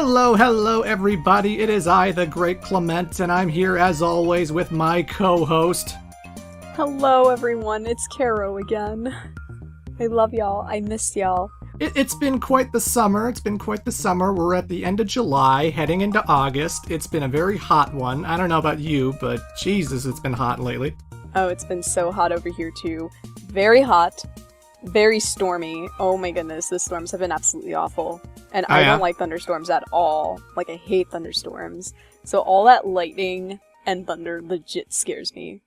Hello, everybody. It is I, the Great Clement, and I'm here, as always, with my co-host. Hello, everyone. It's Caro again. I love y'all. I missed y'all. It's been quite the summer. We're at the end of July, heading into August. It's been a very hot one. I don't know about you, but Jesus, it's been hot lately. Oh, it's been so hot over here, too. Very hot. Very stormy. Oh my goodness, the storms have been absolutely awful. And I don't like thunderstorms at all. Like, I hate thunderstorms. So all that lightning and thunder legit scares me.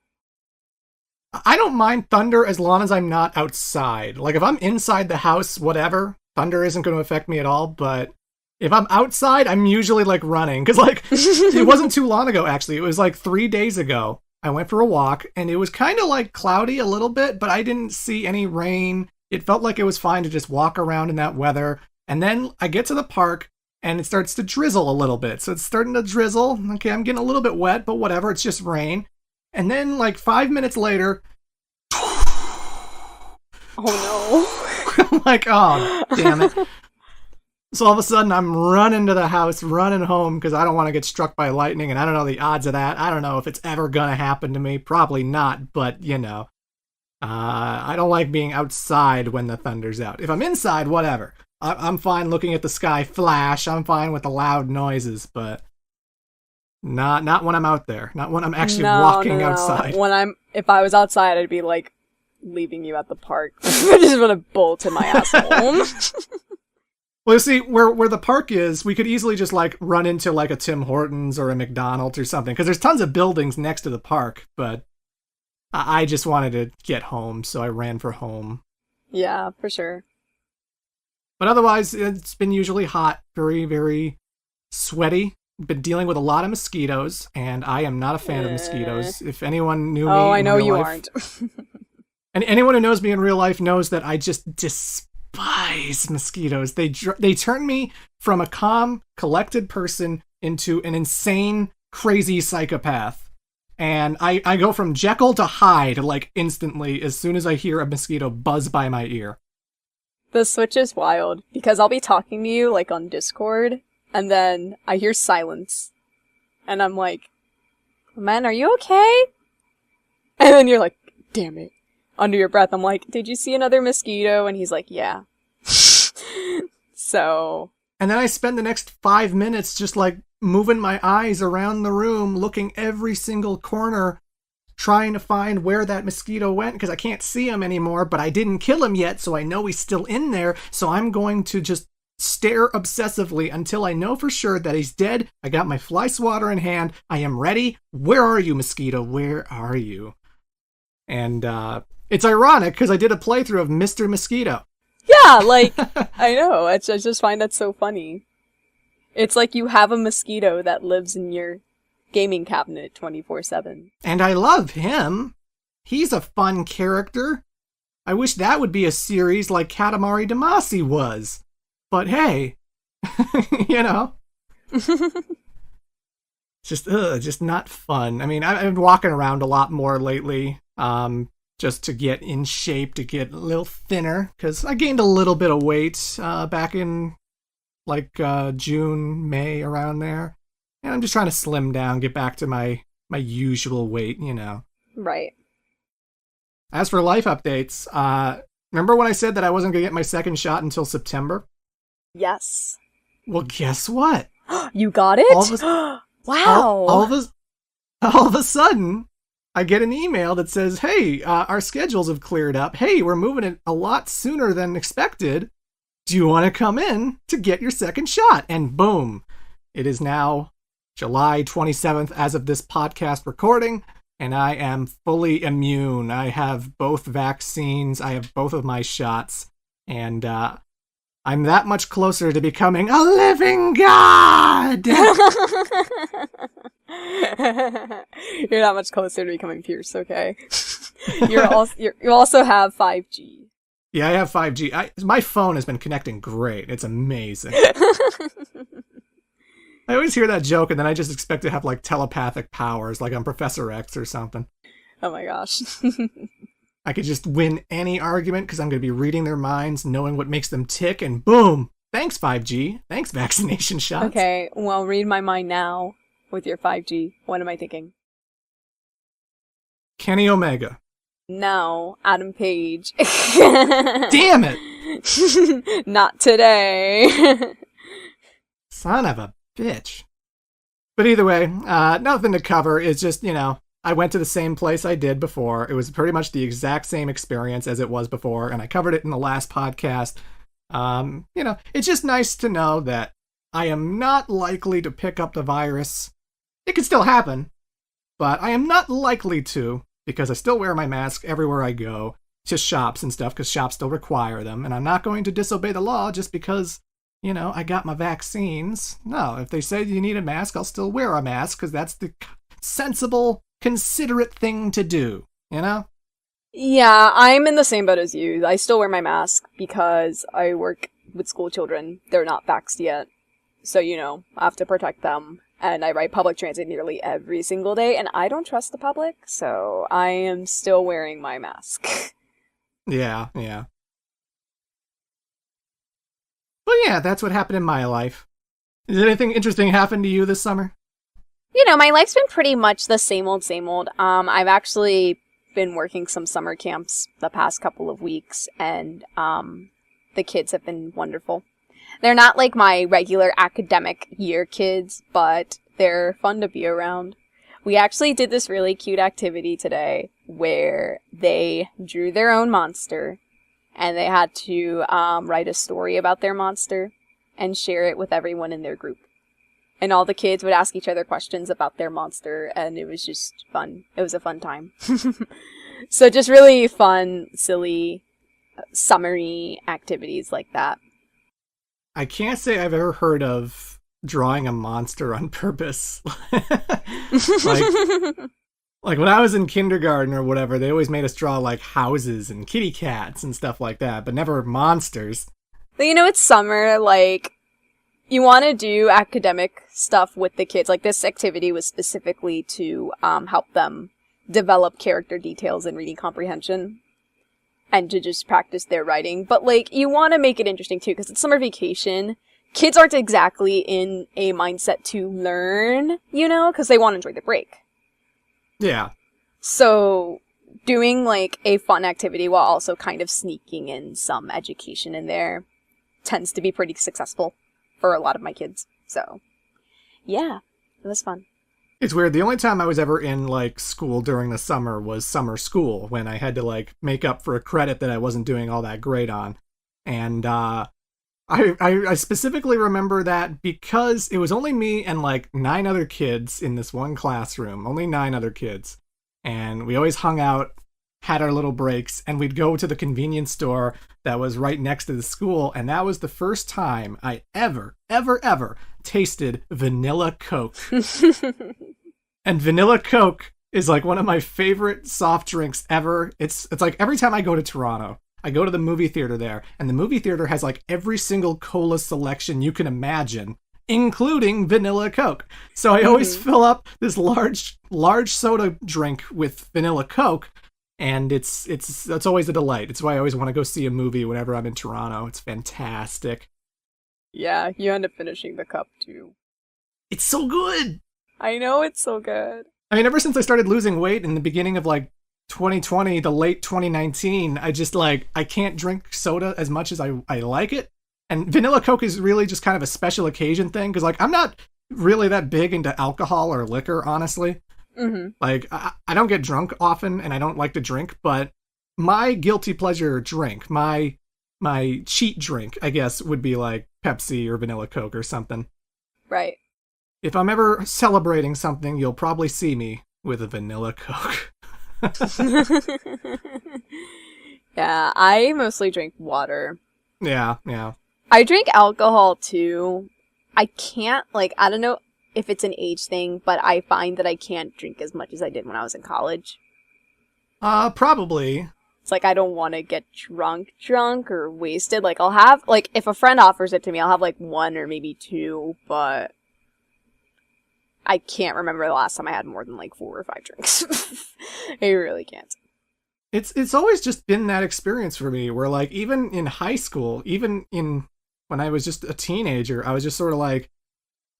I don't mind thunder as long as I'm not outside. Like, if I'm inside the house, whatever, thunder isn't going to affect me at all, but if I'm outside, I'm usually, like, running. Because, like, it wasn't too long ago, actually. It was, like, 3 days ago. I went for a walk, and it was kind of, like, cloudy a little bit, but I didn't see any rain. It felt like it was fine to just walk around in that weather. And then I get to the park, and it starts to drizzle a little bit. So it's starting to drizzle. Okay, I'm getting a little bit wet, but whatever. It's just rain. And then, like, 5 minutes later... Oh, no. I'm like, oh, damn it. So all of a sudden, I'm running to the house, running home, because I don't want to get struck by lightning, and I don't know the odds of that. I don't know if it's ever going to happen to me. Probably not, but, you know. I don't like being outside when the thunder's out. If I'm inside, whatever. I'm fine looking at the sky flash. I'm fine with the loud noises, but not when I'm out there. Not when I'm actually walking outside. If I was outside, I'd be like leaving you at the park. I just want to bolt in my ass home. Well, you see, where the park is, we could easily just like run into like a Tim Hortons or a McDonald's or something, because there's tons of buildings next to the park, but I just wanted to get home, so I ran for home. Yeah, for sure. But otherwise, it's been usually hot, very, very sweaty. Been dealing with a lot of mosquitoes, and I am not a fan of mosquitoes. If anyone knew me in real life... Oh, I know you aren't. And anyone who knows me in real life knows that I just despise mosquitoes. They turn me from a calm, collected person into an insane, crazy psychopath. And I go from Jekyll to Hyde, like, instantly as soon as I hear a mosquito buzz by my ear. The switch is wild, because I'll be talking to you, like, on Discord, and then I hear silence. And I'm like, man, are you okay? And then you're like, damn it. Under your breath, I'm like, did you see another mosquito? And he's like, yeah. So... And then I spend the next 5 minutes just, like, moving my eyes around the room, looking every single corner, trying to find where that mosquito went, because I can't see him anymore, but I didn't kill him yet, so I know he's still in there, so I'm going to just stare obsessively until I know for sure that he's dead. I got my fly swatter in hand. I am ready. Where are you, mosquito? Where are you? And it's ironic, because I did a playthrough of Mr. Mosquito. Yeah, like, I know. I just find that so funny. It's like you have a mosquito that lives in your gaming cabinet 24/7. And I love him. He's a fun character. I wish that would be a series like Katamari Damacy was. But hey, you know. Just not fun. I mean, I've been walking around a lot more lately. Just to get in shape, to get a little thinner, because I gained a little bit of weight back in like June, May, around there. And I'm just trying to slim down, get back to my usual weight, you know. Right. As for life updates, remember when I said that I wasn't going to get my second shot until September? Yes. Well, guess what? You got it? Wow. All of a sudden... I get an email that says, hey, our schedules have cleared up. Hey, we're moving it a lot sooner than expected. Do you want to come in to get your second shot? And boom, it is now July 27th as of this podcast recording, and I am fully immune. I have both vaccines. I have both of my shots, and I'm that much closer to becoming a living god! You're not much closer to becoming Pierce, okay? You also have 5G. Yeah, I have 5G. My phone has been connecting great. It's amazing. I always hear that joke, and then I just expect to have, like, telepathic powers, like I'm Professor X or something. Oh my gosh. I could just win any argument, because I'm going to be reading their minds, knowing what makes them tick, and boom! Thanks, 5G. Thanks, vaccination shots. Okay, well, read my mind now with your 5G. What am I thinking? Kenny Omega. No, Adam Page. Damn it! Not today. Son of a bitch. But either way, nothing to cover. It's just, I went to the same place I did before. It was pretty much the exact same experience as it was before, and I covered it in the last podcast. It's just nice to know that I am not likely to pick up the virus. It could still happen, but I am not likely to, because I still wear my mask everywhere I go, to shops and stuff, because shops still require them, and I'm not going to disobey the law just because, I got my vaccines. No, if they say you need a mask, I'll still wear a mask, because that's the sensible, considerate thing to do, Yeah, I'm in the same boat as you. I still wear my mask because I work with school children. They're not vaxxed yet. So, I have to protect them. And I ride public transit nearly every single day, and I don't trust the public, so I am still wearing my mask. Yeah. Well, yeah, that's what happened in my life. Did anything interesting happen to you this summer? My life's been pretty much the same old, same old. I've actually been working some summer camps the past couple of weeks, and the kids have been wonderful. They're not like my regular academic year kids, but they're fun to be around. We actually did this really cute activity today where they drew their own monster, and they had to write a story about their monster and share it with everyone in their group. And all the kids would ask each other questions about their monster, and it was just fun. It was a fun time. So just really fun, silly, summery activities like that. I can't say I've ever heard of drawing a monster on purpose. like when I was in kindergarten or whatever, they always made us draw like houses and kitty cats and stuff like that, but never monsters. But it's summer, like, you want to do academic stuff with the kids. Like, this activity was specifically to help them develop character details and reading comprehension, and to just practice their writing. But, like, you want to make it interesting, too, because it's summer vacation. Kids aren't exactly in a mindset to learn, because they want to enjoy the break. Yeah. So, doing, like, a fun activity while also kind of sneaking in some education in there tends to be pretty successful for a lot of my kids. So, yeah, it was fun. It's weird. The only time I was ever in, like, school during the summer was summer school, when I had to, like, make up for a credit that I wasn't doing all that great on. And, I specifically remember that because it was only me and, like, 9 other kids in this one classroom. Only 9 other kids. And we always hung out, had our little breaks, and we'd go to the convenience store that was right next to the school, and that was the first time I ever tasted vanilla Coke. And vanilla Coke is like one of my favorite soft drinks ever. It's like every time I go to Toronto, I go to the movie theater there, and the movie theater has like every single cola selection you can imagine, including vanilla Coke. So I always fill up this large soda drink with vanilla Coke, and it's always a delight. It's why I always want to go see a movie whenever I'm in Toronto. It's fantastic. Yeah, you end up finishing the cup too. It's so good. I know, it's so good. I mean, ever since I started losing weight in the beginning of like 2020 to late 2019, I just like, I can't drink soda as much as I like it. And vanilla Coke is really just kind of a special occasion thing, because like I'm not really that big into alcohol or liquor, honestly. Mm-hmm. Like I don't get drunk often, and I don't like to drink, but my guilty pleasure drink, my cheat drink, I guess, would be like Pepsi or vanilla Coke or something. Right. If I'm ever celebrating something, you'll probably see me with a vanilla Coke. Yeah, I mostly drink water. Yeah. I drink alcohol too. I can't, like, I don't know if it's an age thing, but I find that I can't drink as much as I did when I was in college. Probably. It's like I don't want to get drunk or wasted. Like, I'll have, like, if a friend offers it to me, I'll have, like, 1 or maybe 2, but I can't remember the last time I had more than, like, 4 or 5 drinks. I really can't. It's always just been that experience for me, where, like, even in high school, even in when I was just a teenager, I was just sort of like,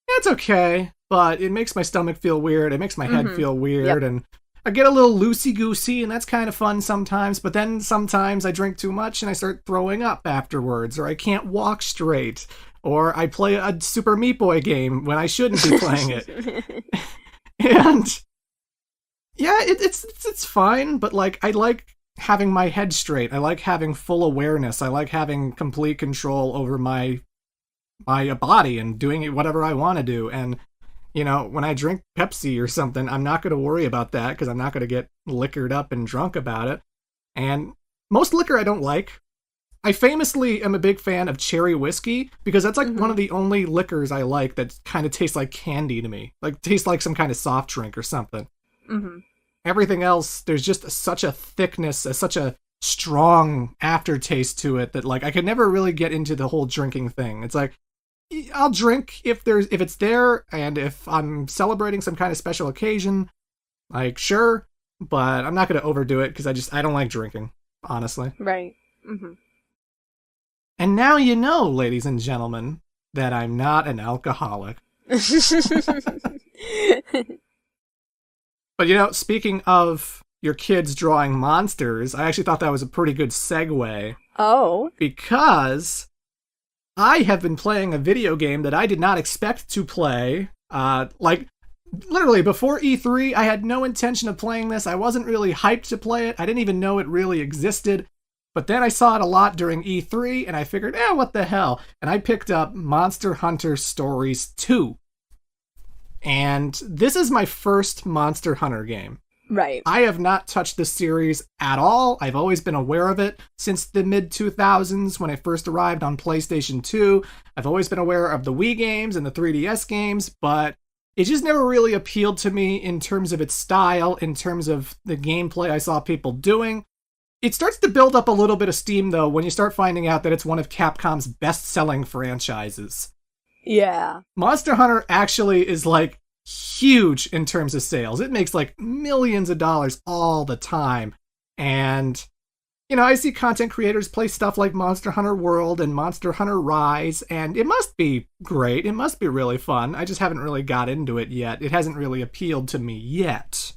yeah, it's okay, but it makes my stomach feel weird. It makes my head feel weird, and I get a little loosey-goosey, and that's kind of fun sometimes, but then sometimes I drink too much and I start throwing up afterwards, or I can't walk straight, or I play a Super Meat Boy game when I shouldn't be playing it. And yeah, it's fine, but like I like having my head straight. I like having full awareness. I like having complete control over my body and doing it whatever I want to do. And you know, when I drink Pepsi or something, I'm not going to worry about that because I'm not going to get liquored up and drunk about it. And most liquor I don't like. I famously am a big fan of cherry whiskey because that's like one of the only liquors I like that kind of tastes like candy to me. Like tastes like some kind of soft drink or something. Everything else, there's just such a thickness, such a strong aftertaste to it that like I could never really get into the whole drinking thing. It's like, I'll drink if it's there, and if I'm celebrating some kind of special occasion, like sure, but I'm not going to overdo it because I don't like drinking, honestly. Right. And now you know, ladies and gentlemen, that I'm not an alcoholic. But you know, speaking of your kids drawing monsters, I actually thought that was a pretty good segue. Oh. Because I have been playing a video game that I did not expect to play. Like, literally, before E3, I had no intention of playing this. I wasn't really hyped to play it. I didn't even know it really existed. But then I saw it a lot during E3, and I figured, what the hell? And I picked up Monster Hunter Stories 2. And this is my first Monster Hunter game. Right. I have not touched this series at all. I've always been aware of it since the mid-2000s when it first arrived on PlayStation 2. I've always been aware of the Wii games and the 3DS games, but it just never really appealed to me in terms of its style, in terms of the gameplay I saw people doing. It starts to build up a little bit of steam, though, when you start finding out that it's one of Capcom's best-selling franchises. Yeah. Monster Hunter actually is like huge in terms of sales. It makes like millions of dollars all the time. And, you know, I see content creators play stuff like Monster Hunter World and Monster Hunter Rise, and it must be great. It must be really fun. I just haven't really got into it yet. It hasn't really appealed to me yet.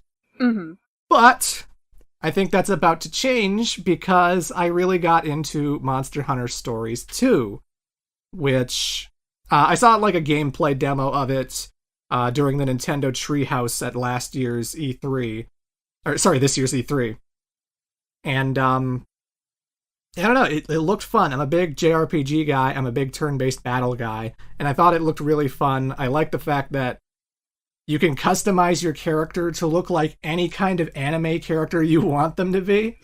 But I think that's about to change because I really got into Monster Hunter Stories 2, which I saw like a gameplay demo of it during the Nintendo Treehouse at last year's E3. This year's E3. And, I don't know, it looked fun. I'm a big JRPG guy. I'm a big turn-based battle guy. And I thought it looked really fun. I like the fact that you can customize your character to look like any kind of anime character you want them to be.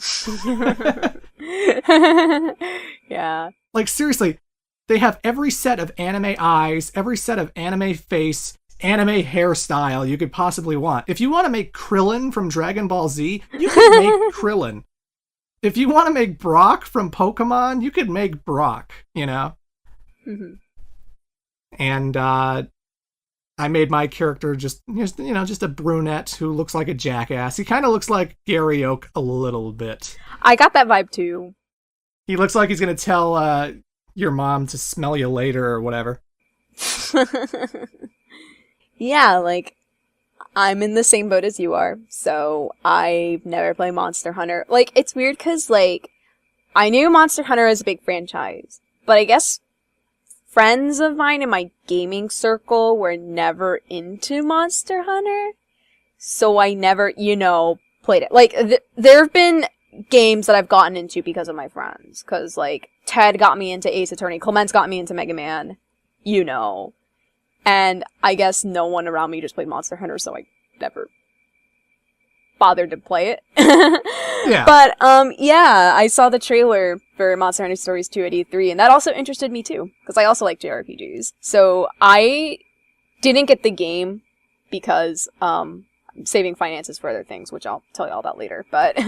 Yeah. Like, seriously, they have every set of anime eyes, every set of anime face, anime hairstyle you could possibly want. If you want to make Krillin from Dragon Ball Z, you can make Krillin. If you want to make Brock from Pokemon, you could make Brock, you know? And I made my character just a brunette who looks like a jackass. He kind of looks like Gary Oak a little bit. I got that vibe too. He looks like he's going to tell your mom to smell you later or whatever. Yeah, like, I'm in the same boat as you are, so I never play Monster Hunter. Like, it's weird because, like, I knew Monster Hunter is a big franchise, but I guess friends of mine in my gaming circle were never into Monster Hunter, so I never, played it. Like, there have been games that I've gotten into because of my friends, because, like, Ted got me into Ace Attorney, Clements got me into Mega Man, and I guess no one around me just played Monster Hunter, so I never bothered to play it. Yeah. But, I saw the trailer for Monster Hunter Stories 2 at E3, and that also interested me too, because I also like JRPGs. So I didn't get the game because, I'm saving finances for other things, which I'll tell you all about later, but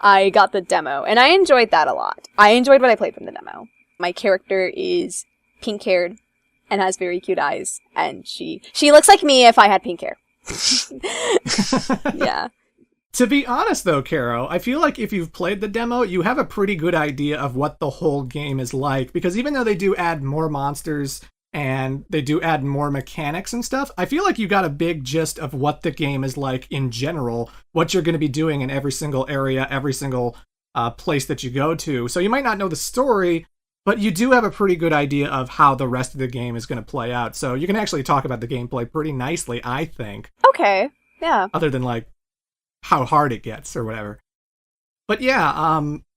I got the demo, and I enjoyed that a lot. I enjoyed what I played from the demo. My character is pink-haired, and has very cute eyes, and she looks like me if I had pink hair. Yeah. To be honest, though, Caro, I feel like if you've played the demo, you have a pretty good idea of what the whole game is like. Because even though they do add more monsters and they do add more mechanics and stuff, I feel like you got a big gist of what the game is like in general, what you're going to be doing in every single area, every single place that you go to. So you might not know the story, but you do have a pretty good idea of how the rest of the game is going to play out. So you can actually talk about the gameplay pretty nicely, I think. Okay, yeah. Other than, like, how hard it gets or whatever. But yeah,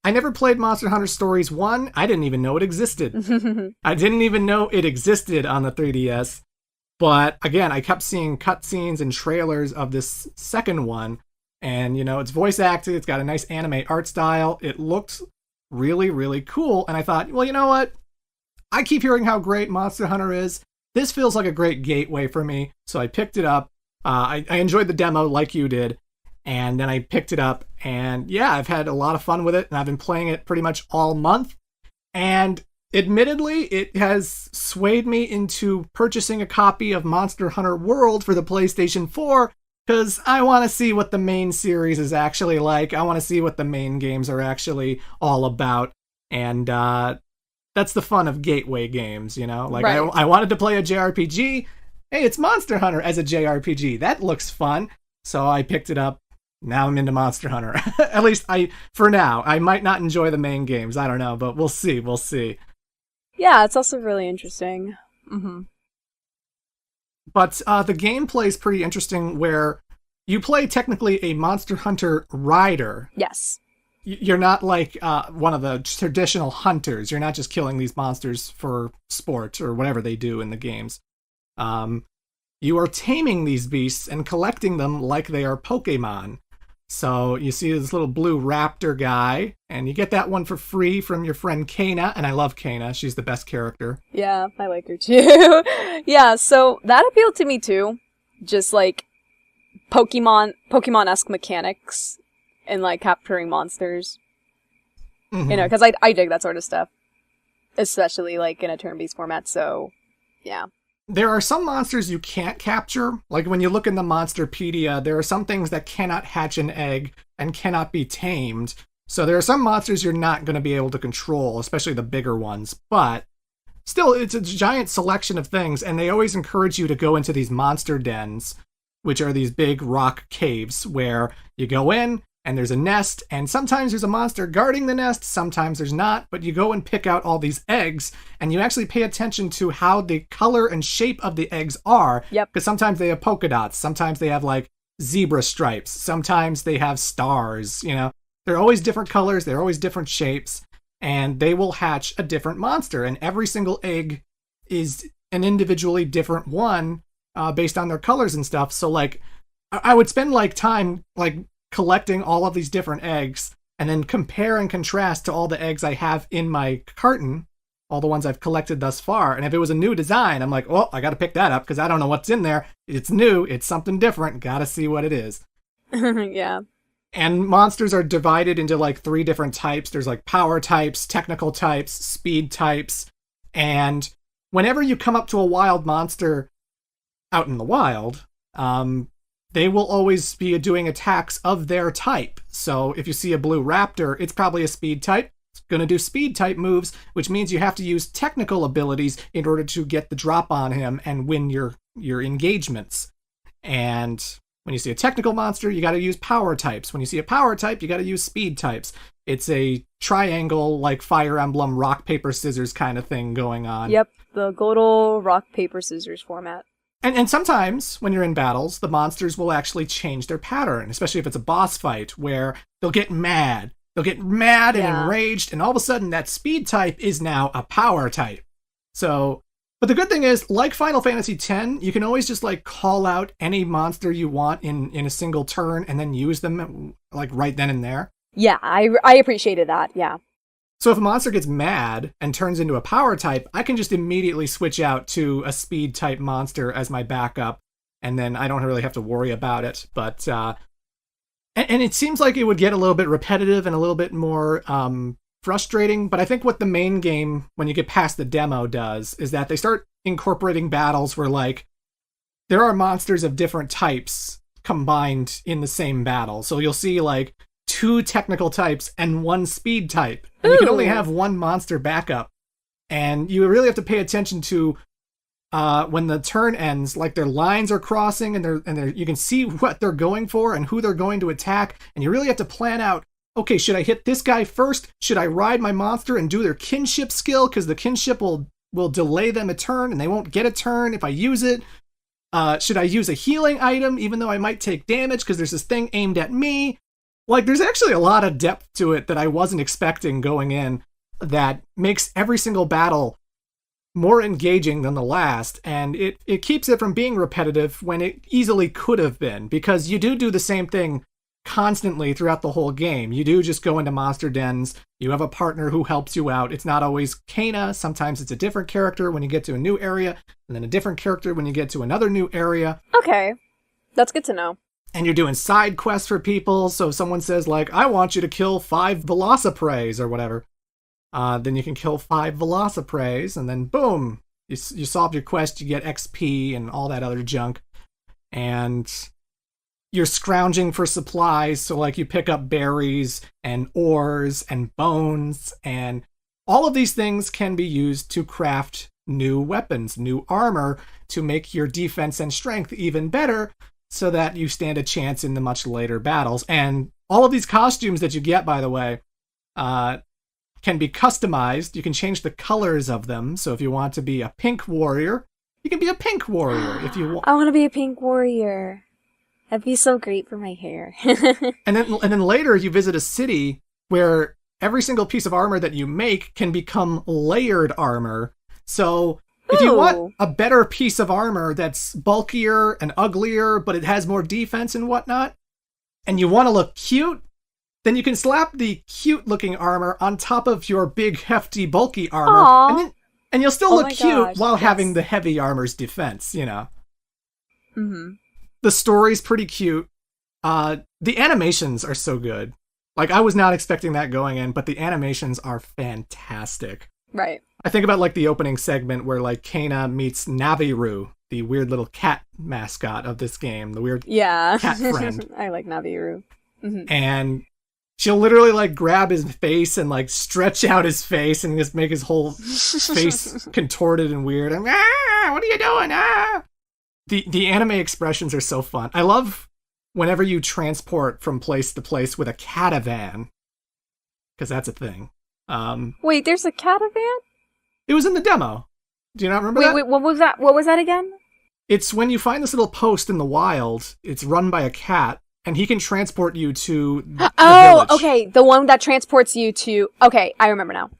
I never played Monster Hunter Stories 1. I didn't even know it existed. I didn't even know it existed on the 3DS. But again, I kept seeing cutscenes and trailers of this second one. And, you know, it's voice acted. It's got a nice anime art style. It looked really, really cool. And I thought, well, you know what? I keep hearing how great Monster Hunter is. This feels like a great gateway for me. So I picked it up. I enjoyed the demo like you did. And then I picked it up, and yeah, I've had a lot of fun with it, and I've been playing it pretty much all month. And admittedly, it has swayed me into purchasing a copy of Monster Hunter World for the PlayStation 4, because I want to see what the main series is actually like. I want to see what the main games are actually all about. And that's the fun of gateway games, you know? Like, right. I wanted to play a JRPG. Hey, it's Monster Hunter as a JRPG. That looks fun. So I picked it up. Now I'm into Monster Hunter. At least for now. I might not enjoy the main games. I don't know, but we'll see. We'll see. Yeah, it's also really interesting. Mm-hmm. But the gameplay is pretty interesting where you play technically a Monster Hunter rider. Yes. You're not like one of the traditional hunters. You're not just killing these monsters for sport or whatever they do in the games. You are taming these beasts and collecting them like they are Pokemon. So you see this little blue raptor guy, and you get that one for free from your friend Kana, and I love Kana. She's the best character. Yeah, I like her too. Yeah, so that appealed to me too. Just like Pokemon-esque mechanics and like capturing monsters. Mm-hmm. You know, because I dig that sort of stuff. Especially like in a turn-based format, so yeah. There are some monsters you can't capture. Like when you look in the Monsterpedia, there are some things that cannot hatch an egg and cannot be tamed. So there are some monsters you're not going to be able to control, especially the bigger ones. But still, it's a giant selection of things, and they always encourage you to go into these monster dens, which are these big rock caves where you go in, and there's a nest, and sometimes there's a monster guarding the nest, sometimes there's not, but you go and pick out all these eggs, and you actually pay attention to how the color and shape of the eggs are. Yep. Because sometimes they have polka dots, sometimes they have like zebra stripes, sometimes they have stars, you know. They're always different colors, they're always different shapes, and they will hatch a different monster, and every single egg is an individually different one based on their colors and stuff. So like, I would spend like time like collecting all of these different eggs and then compare and contrast to all the eggs I have in my carton, all the ones I've collected thus far. And if it was a new design, I'm like, oh, I got to pick that up because I don't know what's in there. It's new. It's something different. Got to see what it is. Yeah. And monsters are divided into like 3 different types. There's like power types, technical types, speed types. And whenever you come up to a wild monster out in the wild, they will always be doing attacks of their type. So if you see a blue raptor, it's probably a speed type. It's going to do speed type moves, which means you have to use technical abilities in order to get the drop on him and win your engagements. And when you see a technical monster, you got to use power types. When you see a power type, you got to use speed types. It's a triangle, like Fire Emblem, rock, paper, scissors kind of thing going on. Yep, the Godel rock, paper, scissors format. And sometimes, when you're in battles, the monsters will actually change their pattern, especially if it's a boss fight, where they'll get mad. They'll get mad and enraged, and all of a sudden, that speed type is now a power type. So, but the good thing is, like Final Fantasy X, you can always just, like, call out any monster you want in a single turn, and then use them, like, right then and there. Yeah, I appreciated that, yeah. So if a monster gets mad and turns into a power type, I can just immediately switch out to a speed type monster as my backup, and then I don't really have to worry about it. But and it seems like it would get a little bit repetitive and a little bit more frustrating. But I think what the main game, when you get past the demo, does is that they start incorporating battles where like there are monsters of different types combined in the same battle. So you'll see like 2 technical types and 1 speed type. And you can only have 1 monster backup. And you really have to pay attention to when the turn ends, like their lines are crossing and you can see what they're going for and who they're going to attack. And you really have to plan out, okay, should I hit this guy first? Should I ride my monster and do their kinship skill? Because the kinship will delay them a turn and they won't get a turn if I use it. Should I use a healing item even though I might take damage because there's this thing aimed at me? Like, there's actually a lot of depth to it that I wasn't expecting going in that makes every single battle more engaging than the last, and it keeps it from being repetitive when it easily could have been, because you do the same thing constantly throughout the whole game. You do just go into monster dens, you have a partner who helps you out. It's not always Kana, sometimes it's a different character when you get to a new area, and then a different character when you get to another new area. Okay, that's good to know. And you're doing side quests for people, so if someone says, like, I want you to kill 5 Velocipreys or whatever, then you can kill 5 Velocipreys, and then boom, you solve your quest, you get XP and all that other junk. And you're scrounging for supplies, so like you pick up berries and ores and bones, and all of these things can be used to craft new weapons, new armor, to make your defense and strength even better, so that you stand a chance in the much later battles. And all of these costumes that you get, by the way, can be customized. You can change the colors of them. So if you want to be a pink warrior, you can be a pink warrior. If you I want to be a pink warrior. That'd be so great for my hair. and then later you visit a city where every single piece of armor that you make can become layered armor. So if you want a better piece of armor that's bulkier and uglier, but it has more defense and whatnot, and you want to look cute, then you can slap the cute-looking armor on top of your big, hefty, bulky armor, and you'll still look cute while having the heavy armor's defense, you know. Mm-hmm. The story's pretty cute. The animations are so good. Like, I was not expecting that going in, but the animations are fantastic. Right. I think about, like, the opening segment where, like, Kana meets Naviru, the weird little cat mascot of this game, the weird cat friend. I like Naviru. Mm-hmm. And she'll literally, like, grab his face and, like, stretch out his face and just make his whole face contorted and weird. And, what are you doing? The anime expressions are so fun. I love whenever you transport from place to place with a catavan, because that's a thing. Wait, there's a catavan? It was in the demo. Do you not remember that? Wait, what was that? What was that again? It's when you find this little post in the wild. It's run by a cat, and he can transport you to the village. Okay, the one that transports you to... Okay, I remember now.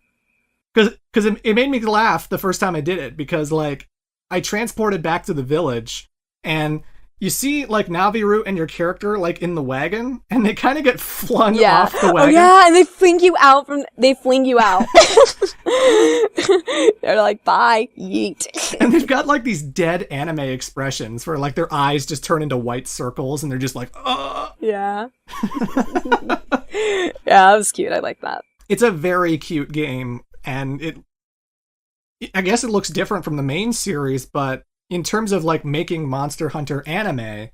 Because it made me laugh the first time I did it, because, like, I transported back to the village, and you see, like, Naviru and your character, like, in the wagon, and they kind of get flung off the wagon. Oh, yeah, and they fling you out. They're like, bye, yeet. And they've got, like, these dead anime expressions where, like, their eyes just turn into white circles, and they're just like, ugh. Yeah. Yeah, that was cute. I like that. It's a very cute game, and I guess it looks different from the main series, but in terms of, like, making Monster Hunter anime,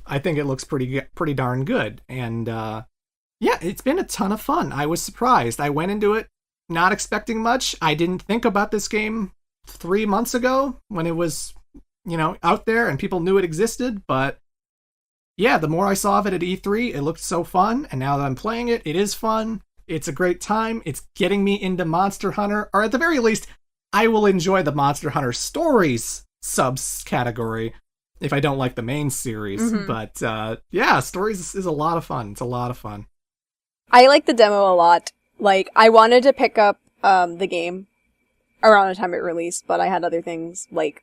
I think it looks pretty darn good. And, yeah, it's been a ton of fun. I was surprised. I went into it not expecting much. I didn't think about this game 3 months ago when it was, you know, out there and people knew it existed. But, yeah, the more I saw of it at E3, it looked so fun. And now that I'm playing it, it is fun. It's a great time. It's getting me into Monster Hunter, or at the very least, I will enjoy the Monster Hunter stories subcategory if I don't like the main series. Mm-hmm. But yeah, stories is a lot of fun. It's a lot of fun. I like the demo a lot. Like, I wanted to pick up the game around the time it released, but I had other things, like,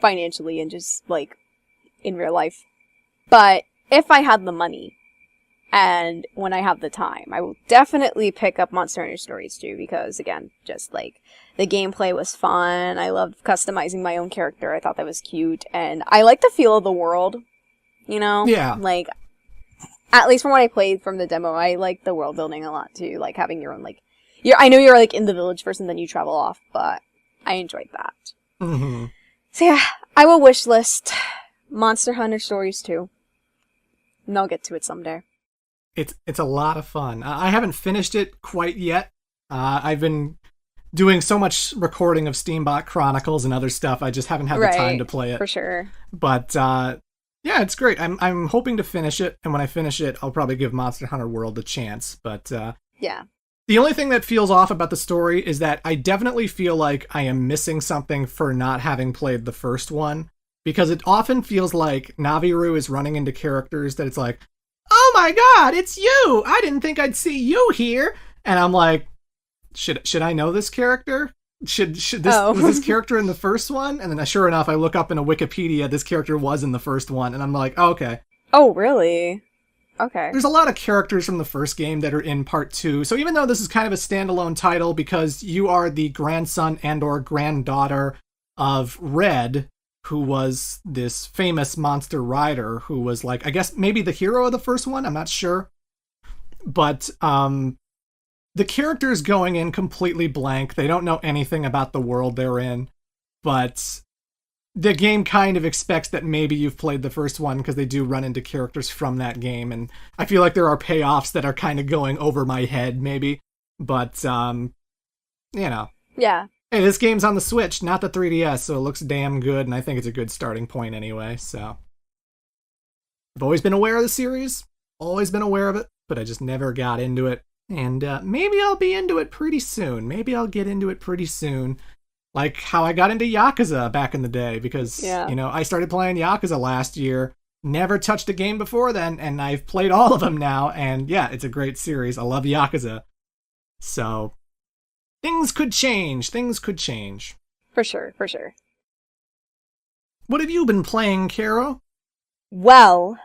financially and just, like, in real life. But if I had the money and when I have the time, I will definitely pick up Monster Hunter Stories too, because, again, just, like, the gameplay was fun. I loved customizing my own character. I thought that was cute. And I like the feel of the world, you know? Yeah. Like, at least from what I played from the demo, I like the world building a lot too. Like, having your own, like... I know you're, like, in the village first and then you travel off, but I enjoyed that. Mm-hmm. So yeah, I will wish list Monster Hunter Stories too. And I'll get to it someday. It's a lot of fun. I haven't finished it quite yet. I've been doing so much recording of Steambot Chronicles and other stuff. I just haven't had the time to play it. For sure. But yeah, it's great. I'm hoping to finish it, and when I finish it, I'll probably give Monster Hunter World a chance. But yeah. The only thing that feels off about the story is that I definitely feel like I am missing something for not having played the first one, because it often feels like Naviru is running into characters that it's like, oh my god, it's you! I didn't think I'd see you here! And I'm like, should I know this character? Should this was this character in the first one? And then sure enough, I look up in a Wikipedia, this character was in the first one, and I'm like, oh, okay. Oh, really? Okay. There's a lot of characters from the first game that are in part 2, so even though this is kind of a standalone title because you are the grandson and or granddaughter of Red, who was this famous monster rider who was like, I guess maybe the hero of the first one, I'm not sure. But the characters going in completely blank. They don't know anything about the world they're in, but the game kind of expects that maybe you've played the first one because they do run into characters from that game, and I feel like there are payoffs that are kind of going over my head, maybe. But, you know. Yeah. Hey, this game's on the Switch, not the 3DS, so it looks damn good, and I think it's a good starting point anyway, so. I've always been aware of the series, always been aware of it, but I just never got into it. And maybe I'll be into it pretty soon. Maybe I'll get into it pretty soon. Like how I got into Yakuza back in the day, because, you know, I started playing Yakuza last year, never touched a game before then, and I've played all of them now, and yeah, it's a great series. I love Yakuza. So, things could change. Things could change. For sure, for sure. What have you been playing, Caro? Well,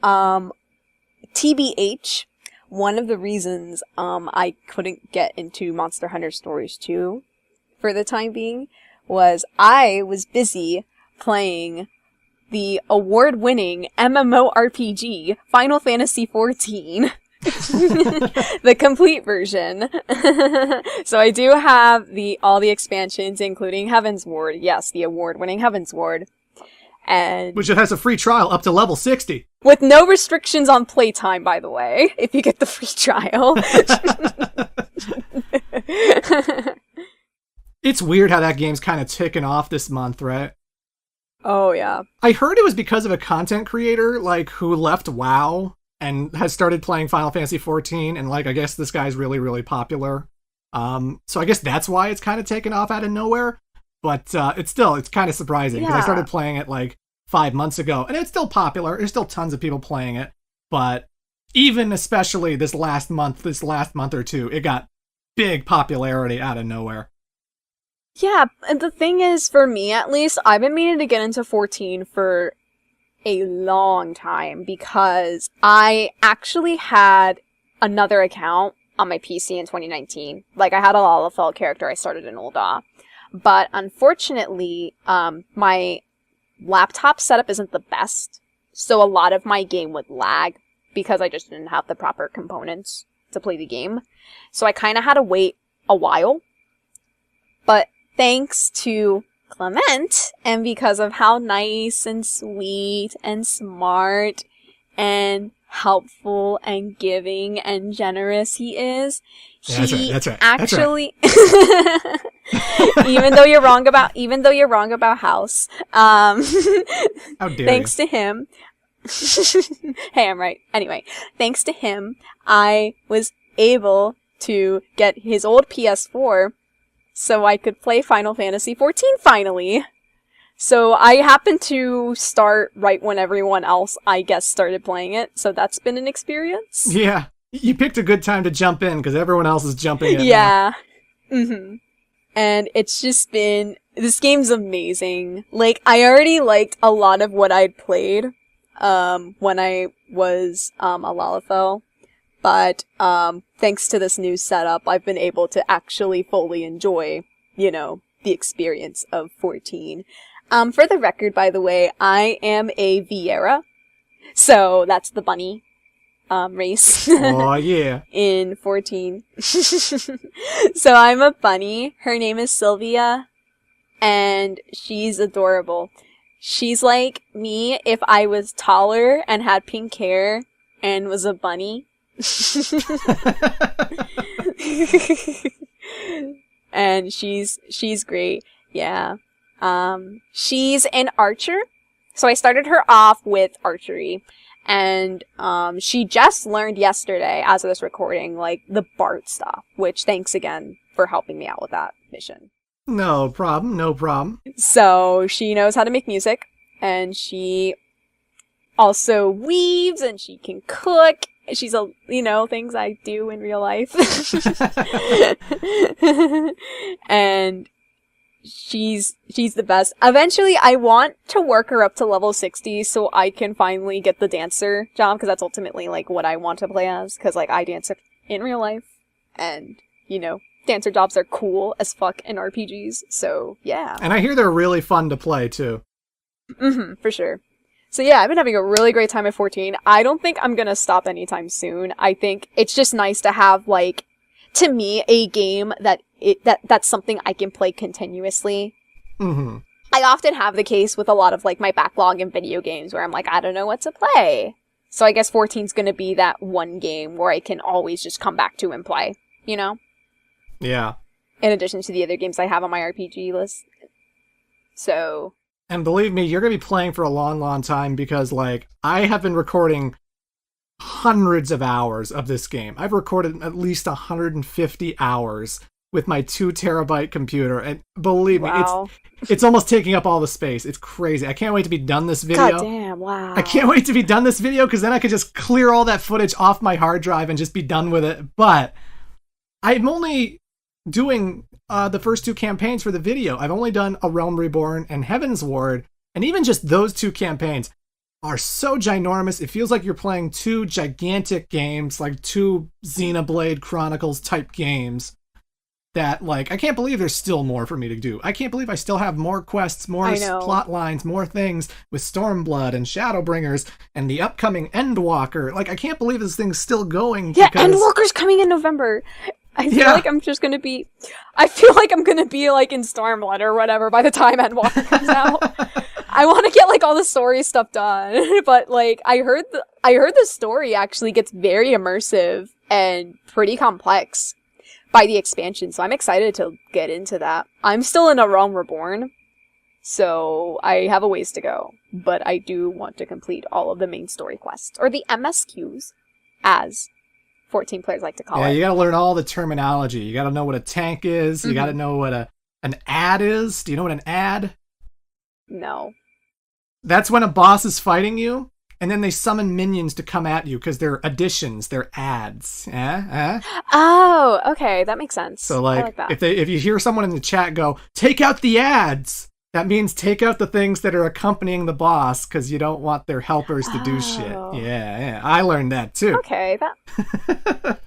TBH, one of the reasons I couldn't get into Monster Hunter Stories 2 for the time being was I was busy playing the award-winning MMORPG Final Fantasy XIV. The complete version. So I do have all the expansions, including Heaven's Ward. Yes, the award-winning Heaven's Ward. And which it has a free trial up to level 60. With no restrictions on playtime, by the way, if you get the free trial. It's weird how that game's kind of ticking off this month, right? Oh, yeah. I heard it was because of a content creator, like, who left WoW and has started playing Final Fantasy XIV, and, like, I guess this guy's really, really popular. So I guess that's why it's kind of taken off out of nowhere. But it's kind of surprising, because I started playing it, like, 5 months ago, and it's still popular. There's still tons of people playing it. But even especially this last month or two, it got big popularity out of nowhere. Yeah, and the thing is, for me at least, I've been meaning to get into 14 for a long time, because I actually had another account on my PC in 2019. Like, I had a Lalafell character I started in Ul'dah. But unfortunately, my laptop setup isn't the best, so a lot of my game would lag because I just didn't have the proper components to play the game. So I kind of had to wait a while. But thanks to Clement, and because of how nice and sweet and smart and helpful and giving and generous he is, that's right. Actually, even though you're wrong about House, how dare thanks you. to him, hey, I'm right. Anyway, thanks to him, I was able to get his old PS4 so I could play Final Fantasy XIV finally. So I happened to start right when everyone else, I guess, started playing it, so that's been an experience. Yeah. You picked a good time to jump in, because everyone else is jumping in. Yeah. Mm-hmm. And it's just been... This game's amazing. Like, I already liked a lot of what I'd played, when I was, a Lalafell. But, thanks to this new setup, I've been able to actually fully enjoy, you know, the experience of 14. For the record, by the way, I am a Viera. So, that's the bunny. Race. Oh, yeah. In 14. So I'm a bunny. Her name is Sylvia. And she's adorable. She's like me if I was taller and had pink hair and was a bunny. And she's great. Yeah. She's an archer. So I started her off with archery. And she just learned yesterday, as of this recording, like the Bart stuff, which thanks again for helping me out with that mission. No problem, no problem. So she knows how to make music, and she also weaves, and she can cook. She's things I do in real life. And she's the best. Eventually, I want to work her up to level 60 so I can finally get the dancer job, because that's ultimately, like, what I want to play as, because, like, I dance in real life, and, dancer jobs are cool as fuck in RPGs, so, yeah. And I hear they're really fun to play, too. For sure. So yeah, I've been having a really great time at 14. I don't think I'm gonna stop anytime soon. I think it's just nice to have, like, to me, a game that's something I can play continuously. Mm-hmm. I often have the case with a lot of, like, my backlog in video games where I'm like, I don't know what to play. So I guess 14's gonna be that one game where I can always just come back to and play, Yeah. In addition to the other games I have on my RPG list. So... And believe me, you're going to be playing for a long, long time because, like, I have been recording hundreds of hours of this game. I've recorded at least 150 hours with my 2 terabyte computer. And believe me, it's almost taking up all the space. It's crazy. I can't wait to be done this video. God damn, wow. I can't wait to be done this video because then I could just clear all that footage off my hard drive and just be done with it. But I'm only doing the first 2 campaigns for the video. I've only done A Realm Reborn and Heaven's Ward, and even just those 2 campaigns are so ginormous. It feels like you're playing 2 gigantic games, like 2 Xenoblade Chronicles type games that, like, I can't believe there's still more for me to do. I can't believe I still have more quests, more plot lines, more things with Stormblood and Shadowbringers and the upcoming Endwalker. Like, I can't believe this thing's still going. Yeah, Endwalker's coming in November. I feel like I'm gonna be like in Stormblood or whatever by the time Endwalker comes out. I want to get, like, all the story stuff done, but, like, I heard the story actually gets very immersive and pretty complex by the expansion, so I'm excited to get into that. I'm still in A Realm Reborn, so I have a ways to go, but I do want to complete all of the main story quests, or the MSQs, as 14 players like to call it. Yeah, you gotta learn all the terminology. You gotta know what a tank is. You gotta know what an ad is. Do you know what an ad? No. That's when a boss is fighting you, and then they summon minions to come at you because they're additions, they're ads. Oh, okay, that makes sense. So, like, I like that. if you hear someone in the chat go, take out the ads, that means take out the things that are accompanying the boss because you don't want their helpers to do shit. Yeah, I learned that too. Okay,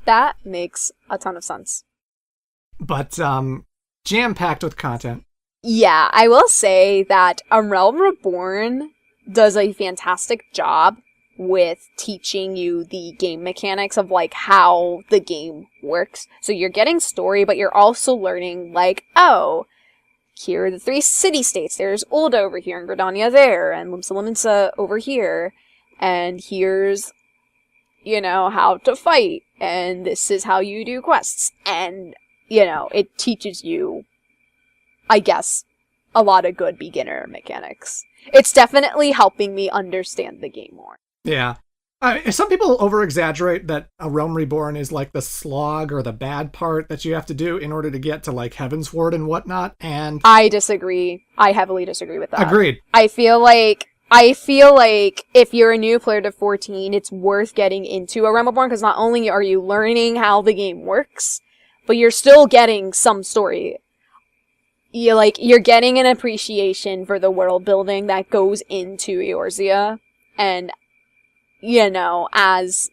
that makes a ton of sense. But jam-packed with content. Yeah, I will say that A Realm Reborn does a fantastic job with teaching you the game mechanics of, like, how the game works. So you're getting story, but you're also learning, like, oh, here are the 3 city-states. There's Ulda over here, and Gridania there, and Limsa over here. And here's, how to fight. And this is how you do quests. And, it teaches you, I guess, a lot of good beginner mechanics. It's definitely helping me understand the game more. Yeah. Some people over-exaggerate that A Realm Reborn is, like, the slog or the bad part that you have to do in order to get to, like, Heaven's Ward and whatnot, and... I disagree. I heavily disagree with that. Agreed. I feel like if you're a new player to 14, it's worth getting into A Realm Reborn, because not only are you learning how the game works, but you're still getting some story. You're getting an appreciation for the world building that goes into Eorzea, and as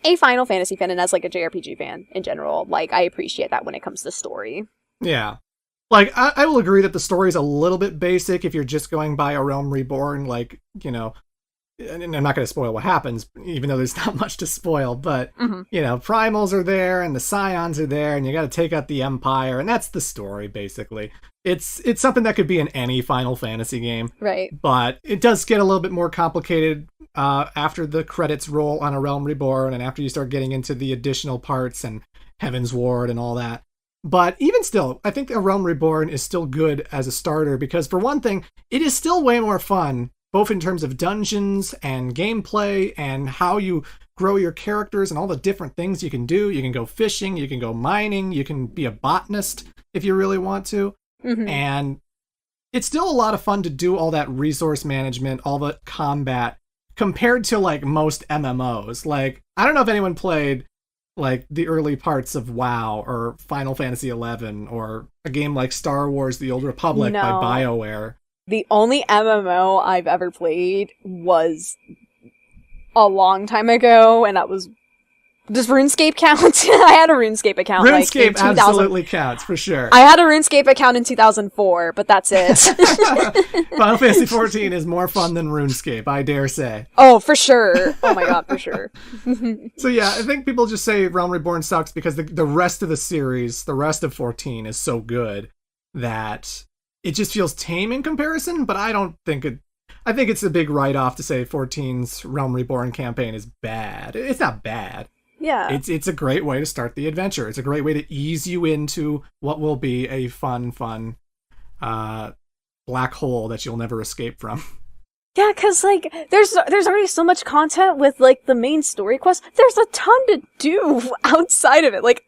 a Final Fantasy fan and as, like, a JRPG fan in general, like, I appreciate that when it comes to story. Yeah. Like, I will agree that the story is a little bit basic if you're just going by A Realm Reborn, like, and I'm not going to spoil what happens, even though there's not much to spoil, but, Mm-hmm. primals are there, and the scions are there, and you got to take out the Empire, and that's the story, basically. It's something that could be in any Final Fantasy game. Right. But it does get a little bit more complicated after the credits roll on A Realm Reborn, and after you start getting into the additional parts and Heaven's Ward and all that. But even still, I think A Realm Reborn is still good as a starter, because for one thing, it is still way more fun, both in terms of dungeons and gameplay and how you grow your characters and all the different things you can do. You can go fishing, you can go mining, you can be a botanist if you really want to. Mm-hmm. And it's still a lot of fun to do all that resource management, all the combat, compared to like most MMOs. Like, I don't know if anyone played like the early parts of WoW or Final Fantasy XI or a game like Star Wars: The Old Republic by No. BioWare. The only MMO I've ever played was a long time ago, and that was... Does RuneScape count? I had a RuneScape account like in RuneScape 2000. absolutely counts, for sure. I had a RuneScape account in 2004, but that's it. Final Fantasy XIV is more fun than RuneScape, I dare say. Oh, for sure. Oh my god, for sure. So yeah, I think people just say Realm Reborn sucks because the rest of the series, the rest of 14 is so good that it just feels tame in comparison, but I don't think it... I think it's a big write-off to say 14's Realm Reborn campaign is bad. It's not bad. Yeah. It's a great way to start the adventure. It's a great way to ease you into what will be a fun black hole that you'll never escape from. Yeah, because, like, there's already so much content with, like, the main story quest. There's a ton to do outside of it. Like,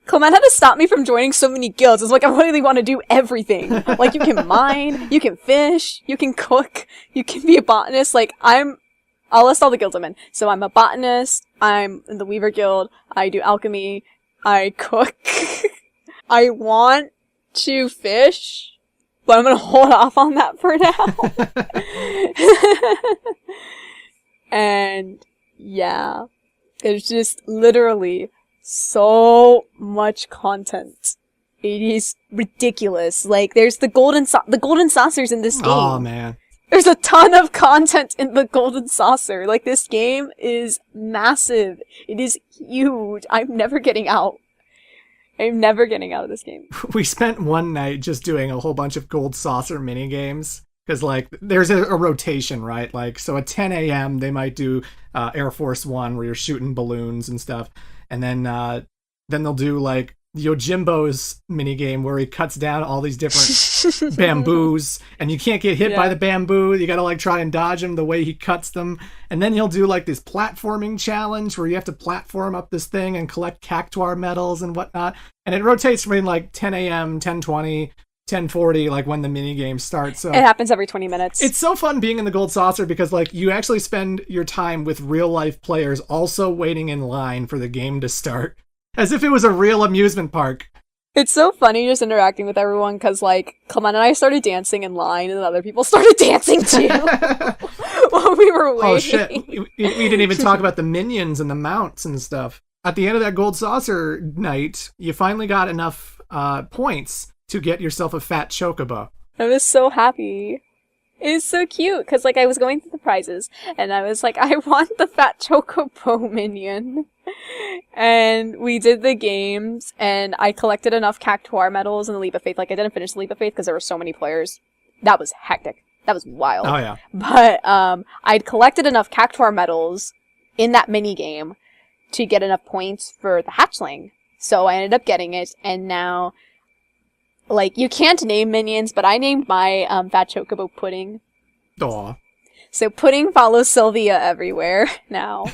Clement had to stop me from joining so many guilds. It's like, I really want to do everything. Like, you can mine, you can fish, you can cook, you can be a botanist. Like, I'll list all the guilds I'm in. So I'm a botanist, I'm in the Weaver Guild, I do alchemy, I cook. I want to fish, but I'm gonna hold off on that for now. And yeah, it's just literally so much content. It is ridiculous. Like, there's the golden saucers in this game. Oh man. There's a ton of content in the golden saucer. Like, this game is massive. It is huge. I'm never getting out. I'm never getting out of this game. We spent one night just doing a whole bunch of gold saucer mini games because, like, there's a rotation, right? Like, so at 10 a.m. they might do Air Force One where you're shooting balloons and stuff, and then they'll do like Yojimbo's mini game where he cuts down all these different bamboos, and you can't get hit by the bamboo. You gotta like try and dodge him the way he cuts them. And then he'll do like this platforming challenge where you have to platform up this thing and collect cactuar medals and whatnot. And it rotates between like 10 a.m., 10:20, 10:40, like when the mini game starts. So it happens every 20 minutes. it's so fun being in the gold saucer because like you actually spend your time with real life players also waiting in line for the game to start. As if it was a real amusement park. It's so funny just interacting with everyone because, like, Clement and I started dancing in line and then other people started dancing too while we were waiting. Oh shit, we didn't even talk about the minions and the mounts and stuff. At the end of that gold saucer night, you finally got enough points to get yourself a fat chocobo. I was so happy. It is so cute because, like, I was going through the prizes and I was like, I want the fat chocobo minion. And we did the games, and I collected enough cactuar medals in the Leap of Faith. Like, I didn't finish the Leap of Faith because there were so many players. That was hectic. That was wild. Oh yeah. But I'd collected enough cactuar medals in that mini game to get enough points for the hatchling. So I ended up getting it, and now, like, you can't name minions, but I named my fat chocobo Pudding. Aw. So Pudding follows Sylvia everywhere now.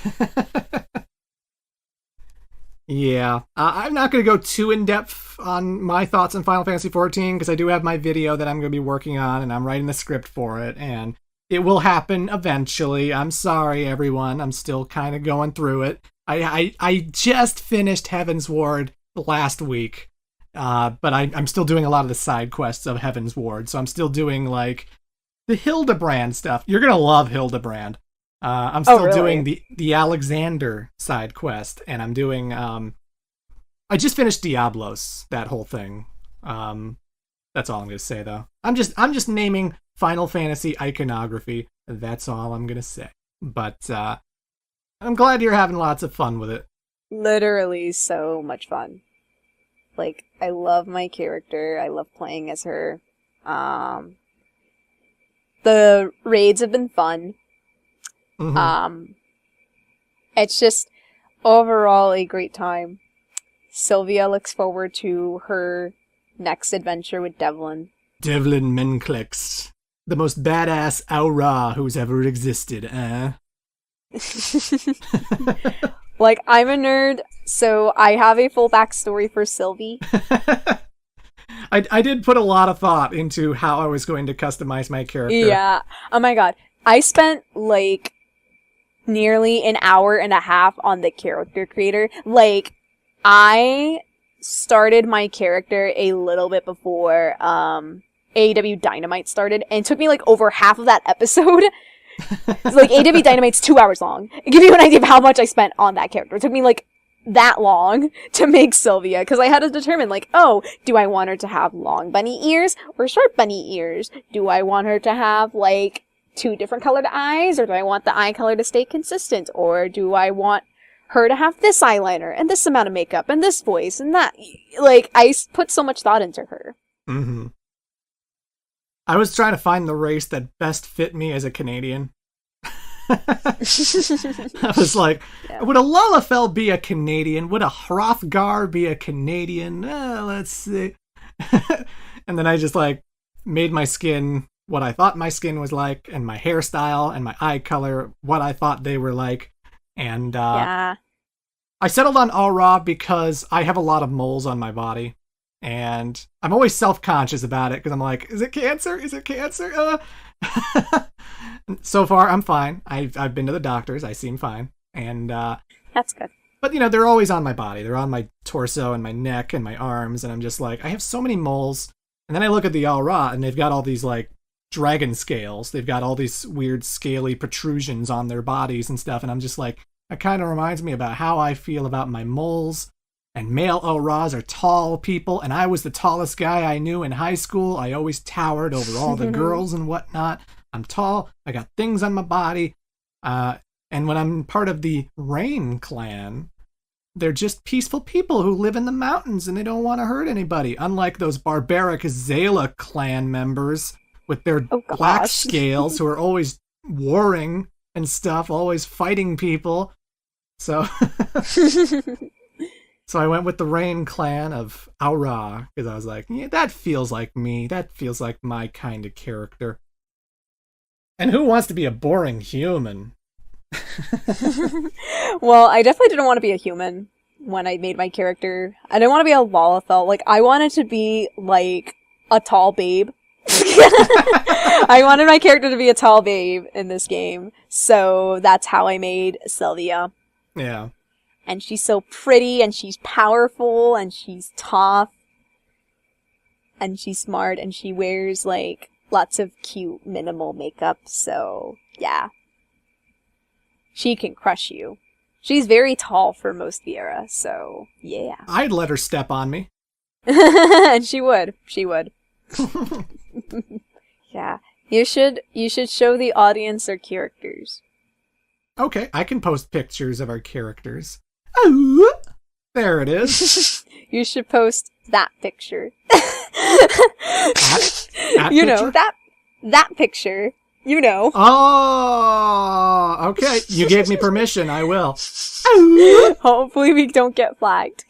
Yeah, I'm not going to go too in-depth on my thoughts on Final Fantasy XIV because I do have my video that I'm going to be working on and I'm writing the script for it and it will happen eventually. I'm sorry, everyone. I'm still kind of going through it. I just finished Heaven's Ward last week, but I'm still doing a lot of the side quests of Heaven's Ward, so I'm still doing, like, the Hildebrand stuff. You're going to love Hildebrand. I'm still doing the Alexander side quest, and I'm doing I just finished Diablos, that whole thing. That's all I'm gonna say though. I'm just naming Final Fantasy iconography. That's all I'm gonna say. But I'm glad you're having lots of fun with it. Literally so much fun. Like, I love my character. I love playing as her. The raids have been fun. Mhm. It's just overall a great time. Sylvia looks forward to her next adventure with Devlin. Devlin Menclex, the most badass Aura who's ever existed, Like, I'm a nerd, so I have a full backstory for Sylvie. I did put a lot of thought into how I was going to customize my character. Yeah. Oh my god. I spent, like, nearly an hour and a half on the character creator. Like, I started my character a little bit before, AEW Dynamite started, and it took me, like, over half of that episode. Like, AEW Dynamite's 2 hours long. It gives you an idea of how much I spent on that character. It took me, like, that long to make Sylvia, because I had to determine, like, oh, do I want her to have long bunny ears or short bunny ears? Do I want her to have, like, 2 different colored eyes, or do I want the eye color to stay consistent, or do I want her to have this eyeliner and this amount of makeup and this voice and that? Like, I put so much thought into her. Mm-hmm. I was trying to find the race that best fit me as a Canadian. I was like, would a Lalafell be a Canadian? Would a Hrothgar be a Canadian? Let's see. And then I just, like, made my skin what I thought my skin was like, and my hairstyle and my eye color what I thought they were like. And I settled on Aura because I have a lot of moles on my body. And I'm always self-conscious about it because I'm like, is it cancer? Is it cancer? So far, I'm fine. I've been to the doctors. I seem fine. And that's good. But, you know, they're always on my body. They're on my torso and my neck and my arms. And I'm just like, I have so many moles. And then I look at the Aura, and they've got all these, like, dragon scales. They've got all these weird scaly protrusions on their bodies and stuff. And I'm just like, it kind of reminds me about how I feel about my moles. And male Auras are tall people, and I was the tallest guy I knew in high school. I always towered over all the girls and whatnot. I'm tall, I got things on my body, and when I'm part of the Rain clan, they're just peaceful people who live in the mountains and they don't want to hurt anybody, unlike those barbaric Zayla clan members with their black scales who are always warring and stuff, always fighting people. So... So I went with the Rain clan of Aura, because I was like, yeah, that feels like me. That feels like my kind of character. And who wants to be a boring human? Well, I definitely didn't want to be a human when I made my character. I didn't want to be a Lalafell. Like, I wanted to be, like, a tall babe. I wanted my character to be a tall babe in this game. So that's how I made Sylvia. Yeah. And she's so pretty, and she's powerful, and she's tough, and she's smart, and she wears, like, lots of cute minimal makeup, so, yeah. She can crush you. She's very tall for most Viera, so, yeah. I'd let her step on me. And she would. She would. Yeah. You should show the audience our characters. Okay, I can post pictures of our characters. Oh, there it is. You should post that picture. That you picture? know, that picture. You know. Oh, okay. You gave me permission. I will. Hopefully we don't get flagged.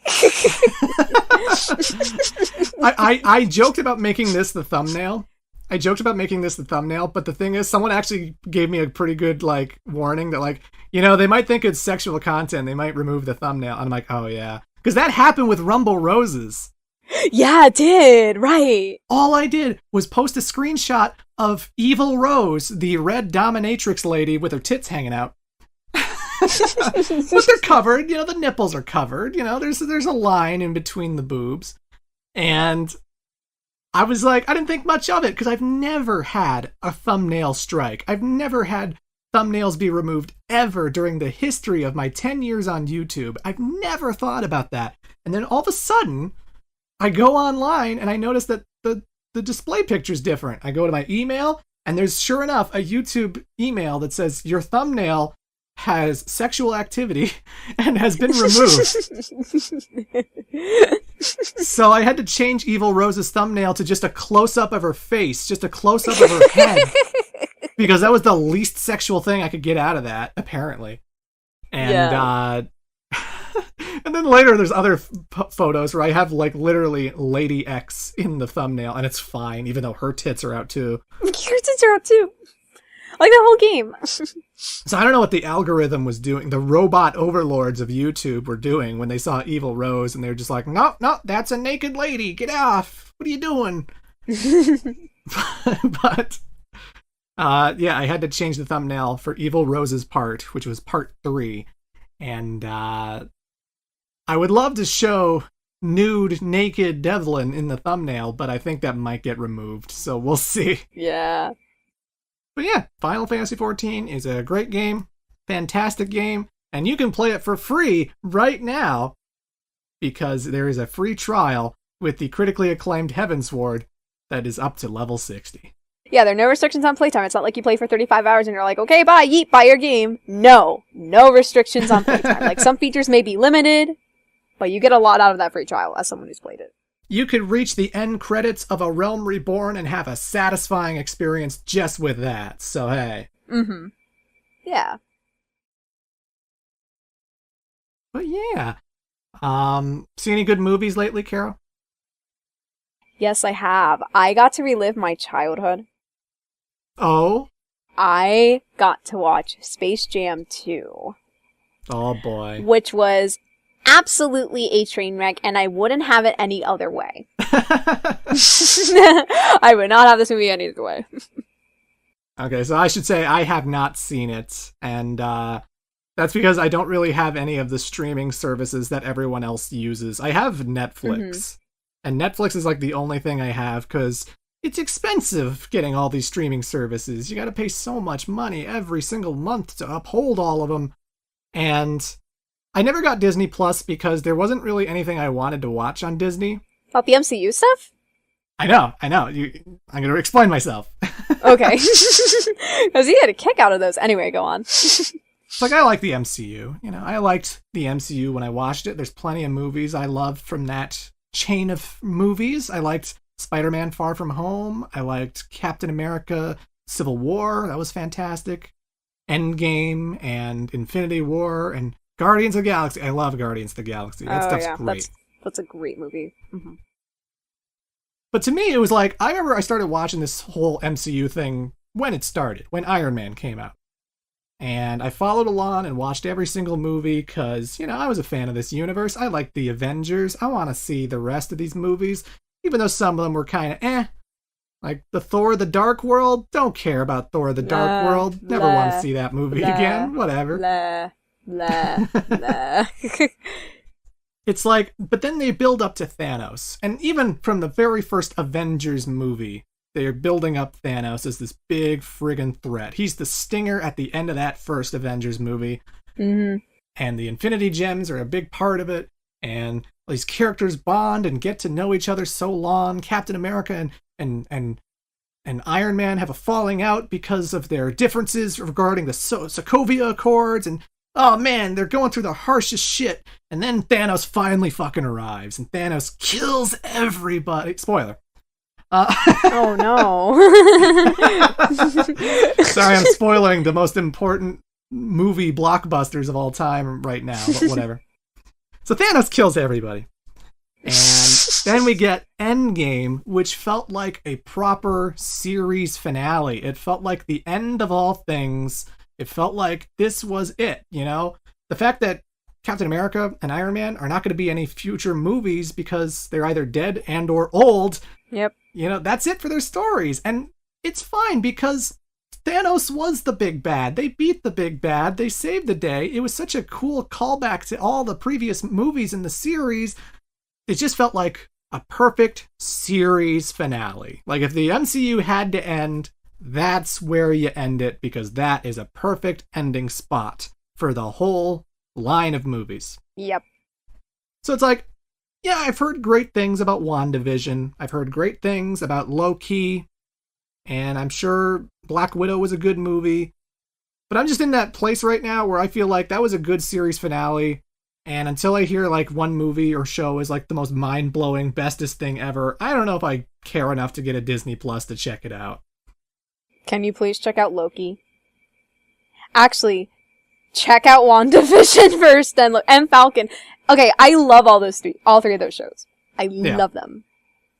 I joked about making this the thumbnail. But the thing is, someone actually gave me a pretty good, like, warning that, like, you know, they might think it's sexual content. They might remove the thumbnail. And I'm like, oh, yeah. Because that happened with Rumble Roses. Yeah, it did. Right. All I did was post a screenshot of Evil Rose, the red dominatrix lady with her tits hanging out. But they're covered. You know, the nipples are covered. You know, there's a line in between the boobs. And I was like, I didn't think much of it because I've never had a thumbnail strike. I've never had thumbnails be removed ever during the history of my 10 years on YouTube. I've never thought about that. And then all of a sudden, I go online and I notice that the display picture's different. I go to my email And there's, sure enough, a YouTube email that says your thumbnail has sexual activity and has been removed. So I had to change Evil Rose's thumbnail to just a close-up of her face, just a close-up of her head, because that was the least sexual thing I could get out of that, apparently. And and then later there's other photos where I have like literally Lady X in the thumbnail, and it's fine, even though her tits are out too. Your tits are out too. Like the whole game. So I don't know what the algorithm was doing. The robot overlords of YouTube were doing when they saw Evil Rose, and they were just like, no, that's a naked lady. Get off. What are you doing? But yeah, I had to change the thumbnail for Evil Rose's part, which was part 3. And I would love to show nude, naked Devlin in the thumbnail, but I think that might get removed. So we'll see. Yeah. But yeah, Final Fantasy XIV is a great game, fantastic game, and you can play it for free right now because there is a free trial with the critically acclaimed Heavensward that is up to level 60. Yeah, there are no restrictions on playtime. It's not like you play for 35 hours and you're like, okay, bye, yeet, buy your game. No restrictions on playtime. Like, some features may be limited, but you get a lot out of that free trial as someone who's played it. You could reach the end credits of A Realm Reborn and have a satisfying experience just with that. So, hey. Mm-hmm. Yeah. But yeah. See any good movies lately, Carol? Yes, I have. I got to relive my childhood. Oh? I got to watch Space Jam 2. Oh, boy. Which was absolutely a train wreck, and I wouldn't have it any other way. I would not have this movie any other way. Okay, so I should say I have not seen it, and that's because I don't really have any of the streaming services that everyone else uses. I have Netflix, and Netflix is like the only thing I have, because it's expensive getting all these streaming services. You gotta pay so much money every single month to uphold all of them, and I never got Disney Plus because there wasn't really anything I wanted to watch on Disney. About the MCU stuff? I know. I'm going to explain myself. Okay. Because you had a kick out of those. Anyway, go on. It's like, I like the MCU. You know, I liked the MCU when I watched it. There's plenty of movies I loved from that chain of movies. I liked Spider-Man Far From Home. I liked Captain America Civil War. That was fantastic. Endgame and Infinity War and Guardians of the Galaxy. I love Guardians of the Galaxy. That stuff's great. That's a great movie. Mm-hmm. But to me, it was like, I remember I started watching this whole MCU thing when it started, when Iron Man came out. And I followed along and watched every single movie because, you know, I was a fan of this universe. I liked the Avengers. I want to see the rest of these movies, even though some of them were kind of Like the Thor the Dark World, don't care about Thor the Dark World. Never want to see that movie again. Whatever. It's like, but then they build up to Thanos. And even from the very first Avengers movie, they're building up Thanos as this big friggin' threat. He's the stinger at the end of that first Avengers movie. Mm-hmm. And the Infinity Gems are a big part of it. And these characters bond and get to know each other so long. Captain America and Iron Man have a falling out because of their differences regarding the Sokovia Accords. And oh man, they're going through the harshest shit. And then Thanos finally fucking arrives. And Thanos kills everybody. Spoiler. Oh no. Sorry, I'm spoiling the most important movie blockbusters of all time right now, but whatever. So Thanos kills everybody. And then we get Endgame, which felt like a proper series finale. It felt like the end of all things. It felt like this was it, you know? The fact that Captain America and Iron Man are not going to be any future movies because they're either dead and or old. Yep. You know, that's it for their stories. And it's fine because Thanos was the big bad. They beat the big bad. They saved the day. It was such a cool callback to all the previous movies in the series. It just felt like a perfect series finale. Like if the MCU had to end, that's where you end it because that is a perfect ending spot for the whole line of movies. Yep. So it's like, yeah, I've heard great things about WandaVision. I've heard great things about Loki. and I'm sure Black Widow was a good movie. But I'm just in that place right now where I feel like that was a good series finale. And until I hear like one movie or show is like the most mind-blowing, bestest thing ever, I don't know if I care enough to get a Disney Plus to check it out. Can you please check out Loki? Actually, check out WandaVision first, and Falcon. Okay, I love all three of those shows. I love them.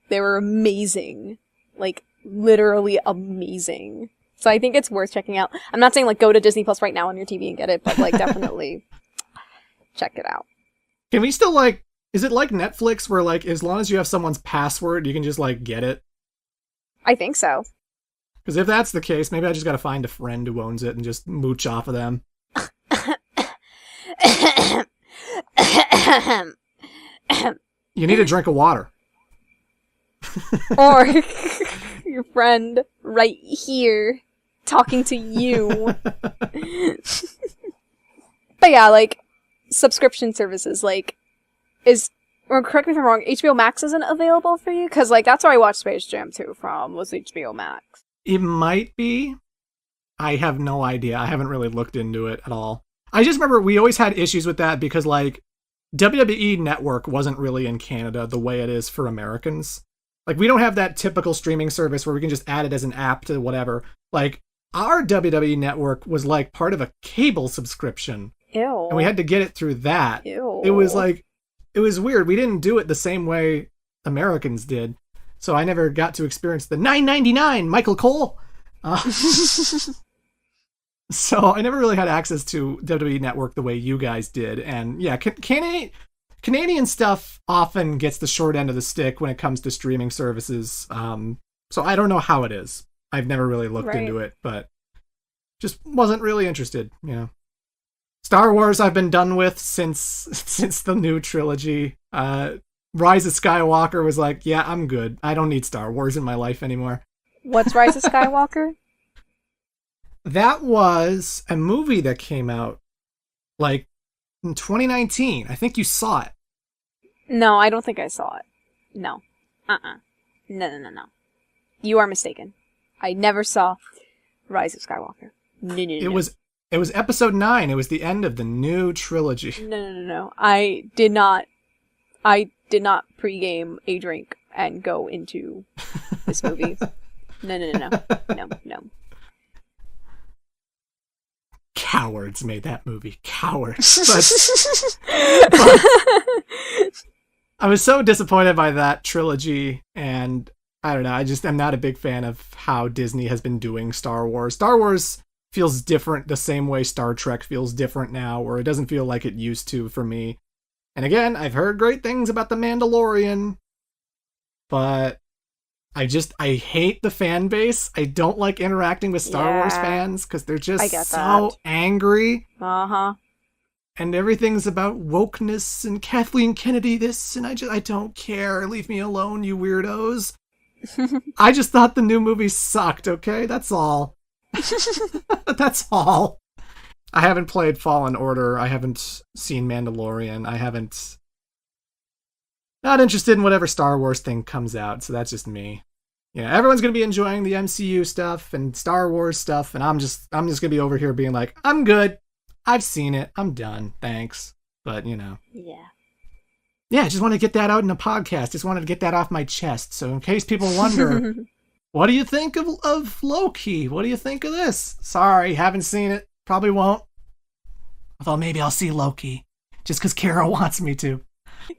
They were amazing. Like, literally amazing. So I think it's worth checking out. I'm not saying, like, go to Disney Plus right now on your TV and get it, but, like, definitely check it out. Can we still, like, is it like Netflix where, like, as long as you have someone's password, you can just, like, get it? I think so. Because if that's the case, maybe I just gotta find a friend who owns it and just mooch off of them. You need a drink of water. Or your friend right here talking to you. But yeah, like, subscription services, like, or correct me if I'm wrong, HBO Max isn't available for you? Because, like, that's where I watched Space Jam 2 from, was HBO Max. It might be. I have no idea. I haven't really looked into it at all. I just remember we always had issues with that because, like, WWE Network wasn't really in Canada the way it is for Americans. Like, we don't have that typical streaming service where we can just add it as an app to whatever. Like, our WWE Network was, like, part of a cable subscription. Ew. And we had to get it through that. Ew. It was, like, it was weird. We didn't do it the same way Americans did. So I never got to experience the $9.99 Michael Cole. So I never really had access to WWE Network the way you guys did. And yeah, Canadian stuff often gets the short end of the stick when it comes to streaming services. So I don't know how it is. I've never really looked into it, but just wasn't really interested, you know. Star Wars I've been done with since the new trilogy. Rise of Skywalker was like, yeah, I'm good. I don't need Star Wars in my life anymore. What's Rise of Skywalker? That was a movie that came out, like, in 2019. I think you saw it. No, I don't think I saw it. No. No. You are mistaken. I never saw Rise of Skywalker. No. It was episode 9. It was the end of the new trilogy. No. I did not pregame a drink and go into this movie. No. Cowards made that movie. Cowards. But I was so disappointed by that trilogy, and I don't know, I'm not a big fan of how Disney has been doing Star Wars. Star Wars feels different the same way Star Trek feels different now, where it doesn't feel like it used to for me. And again, I've heard great things about The Mandalorian, but I hate the fan base. I don't like interacting with Star Wars fans because they're just so angry. Uh-huh. And everything's about wokeness and Kathleen Kennedy this, and I don't care. Leave me alone, you weirdos. I just thought the new movie sucked, okay? That's all. That's all. I haven't played Fallen Order. I haven't seen Mandalorian. Not interested in whatever Star Wars thing comes out, so that's just me. Yeah, everyone's gonna be enjoying the MCU stuff and Star Wars stuff, and I'm just gonna be over here being like, I'm good. I've seen it. I'm done. Thanks. But, you know. Yeah, I just want to get that out in a podcast. Just wanted to get that off my chest. So in case people wonder, what do you think of Loki? What do you think of this? Sorry, haven't seen it. Probably won't. Although maybe I'll see Loki. Just because Kara wants me to.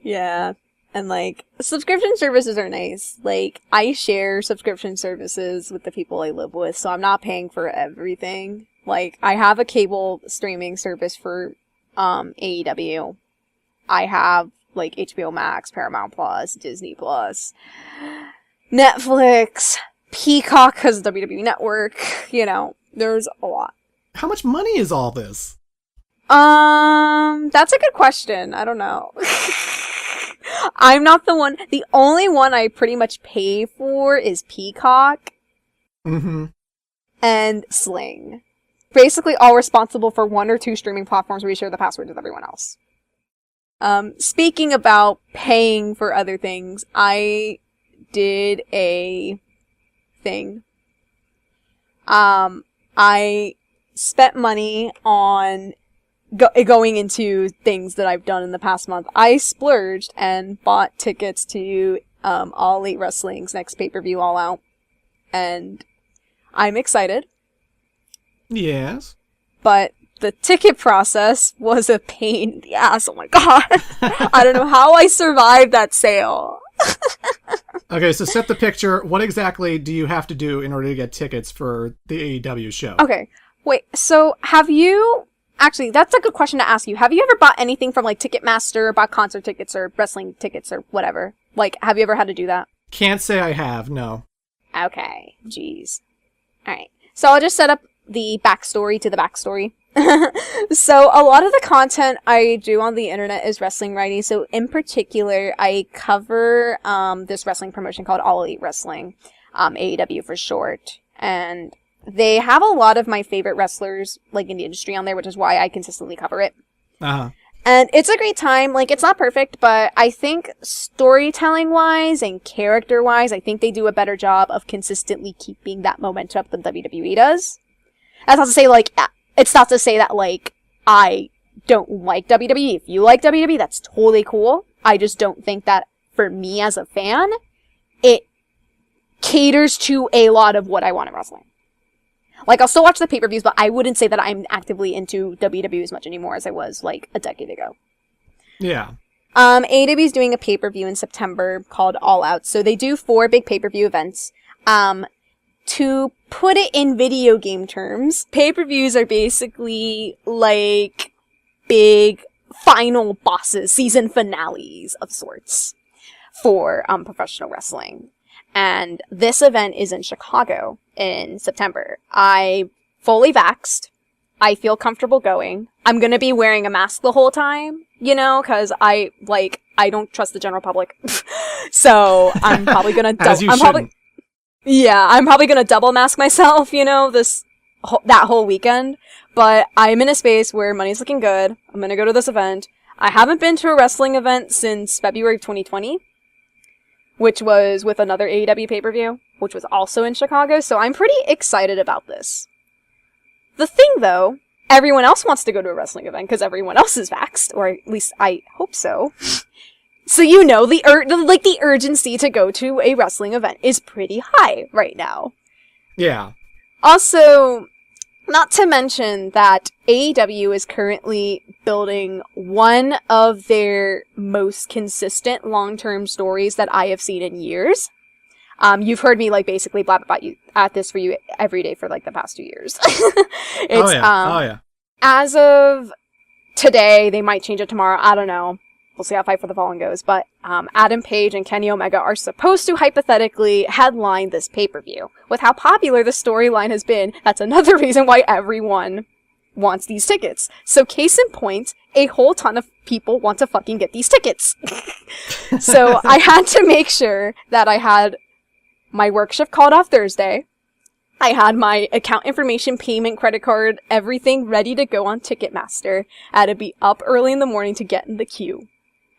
Yeah. And, like, subscription services are nice. Like, I share subscription services with the people I live with, so I'm not paying for everything. Like, I have a cable streaming service for AEW. I have, like, HBO Max, Paramount Plus, Disney Plus, Netflix, Peacock because WWE Network. You know, there's a lot. How much money is all this? That's a good question. I don't know. I'm not the one. The only one I pretty much pay for is Peacock. Mm-hmm. And Sling. Basically all responsible for one or two streaming platforms where we share the passwords with everyone else. Speaking about paying for other things, I did a thing I spent money on going into things that I've done in the past month. I splurged and bought tickets to All Elite Wrestling's next pay-per-view, All Out. And I'm excited. Yes. But the ticket process was a pain in the ass. Oh my god. I don't know how I survived that sale. Okay, so set the picture. What exactly do you have to do in order to get tickets for the AEW show? Okay, wait, so have you... Actually, that's a good question to ask you. Have you ever bought anything from, like, Ticketmaster, or bought concert tickets, or wrestling tickets, or whatever? Like, have you ever had to do that? Can't say I have, no. Okay, jeez. Alright, so I'll just set up the backstory to the backstory. So, a lot of the content I do on the internet is wrestling writing. So, in particular, I cover this wrestling promotion called All Elite Wrestling, AEW for short. And they have a lot of my favorite wrestlers, like, in the industry on there, which is why I consistently cover it. Uh-huh. And it's a great time. Like, it's not perfect, but I think storytelling-wise and character-wise, I think they do a better job of consistently keeping that momentum up than WWE does. That's not to say, like, it's not to say that, like, I don't like WWE. If you like WWE, that's totally cool. I just don't think that, for me as a fan, it caters to a lot of what I want in wrestling. Like, I'll still watch the pay-per-views, but I wouldn't say that I'm actively into WWE as much anymore as I was, like, a decade ago. Yeah. AEW is doing a pay-per-view in September called All Out. So they do 4 big pay-per-view events. To put it in video game terms, pay-per-views are basically, like, big final bosses, season finales of sorts for professional wrestling. And this event is in Chicago in September. I fully vaxxed. I feel comfortable going. I'm gonna be wearing a mask the whole time, you know, cause I don't trust the general public. So I'm probably gonna I'm probably gonna double mask myself, you know, that whole weekend. But I'm in a space where money's looking good. I'm gonna go to this event. I haven't been to a wrestling event since February of 2020. Which was with another AEW pay-per-view, which was also in Chicago, so I'm pretty excited about this. The thing, though, everyone else wants to go to a wrestling event, because everyone else is vaxxed, or at least I hope so. So you know, the urgency to go to a wrestling event is pretty high right now. Yeah. Also, not to mention that AEW is currently building one of their most consistent long-term stories that I have seen in years. You've heard me, like, basically blab about you at this for you every day for, like, the past 2 years. Oh yeah. As of today, they might change it tomorrow, I don't know. We'll see how Fight for the Fallen goes. But Adam Page and Kenny Omega are supposed to hypothetically headline this pay-per-view. With how popular the storyline has been, that's another reason why everyone wants these tickets. So case in point, a whole ton of people want to fucking get these tickets. So I had to make sure that I had my work shift called off Thursday. I had my account information, payment, credit card, everything ready to go on Ticketmaster. I had to be up early in the morning to get in the queue.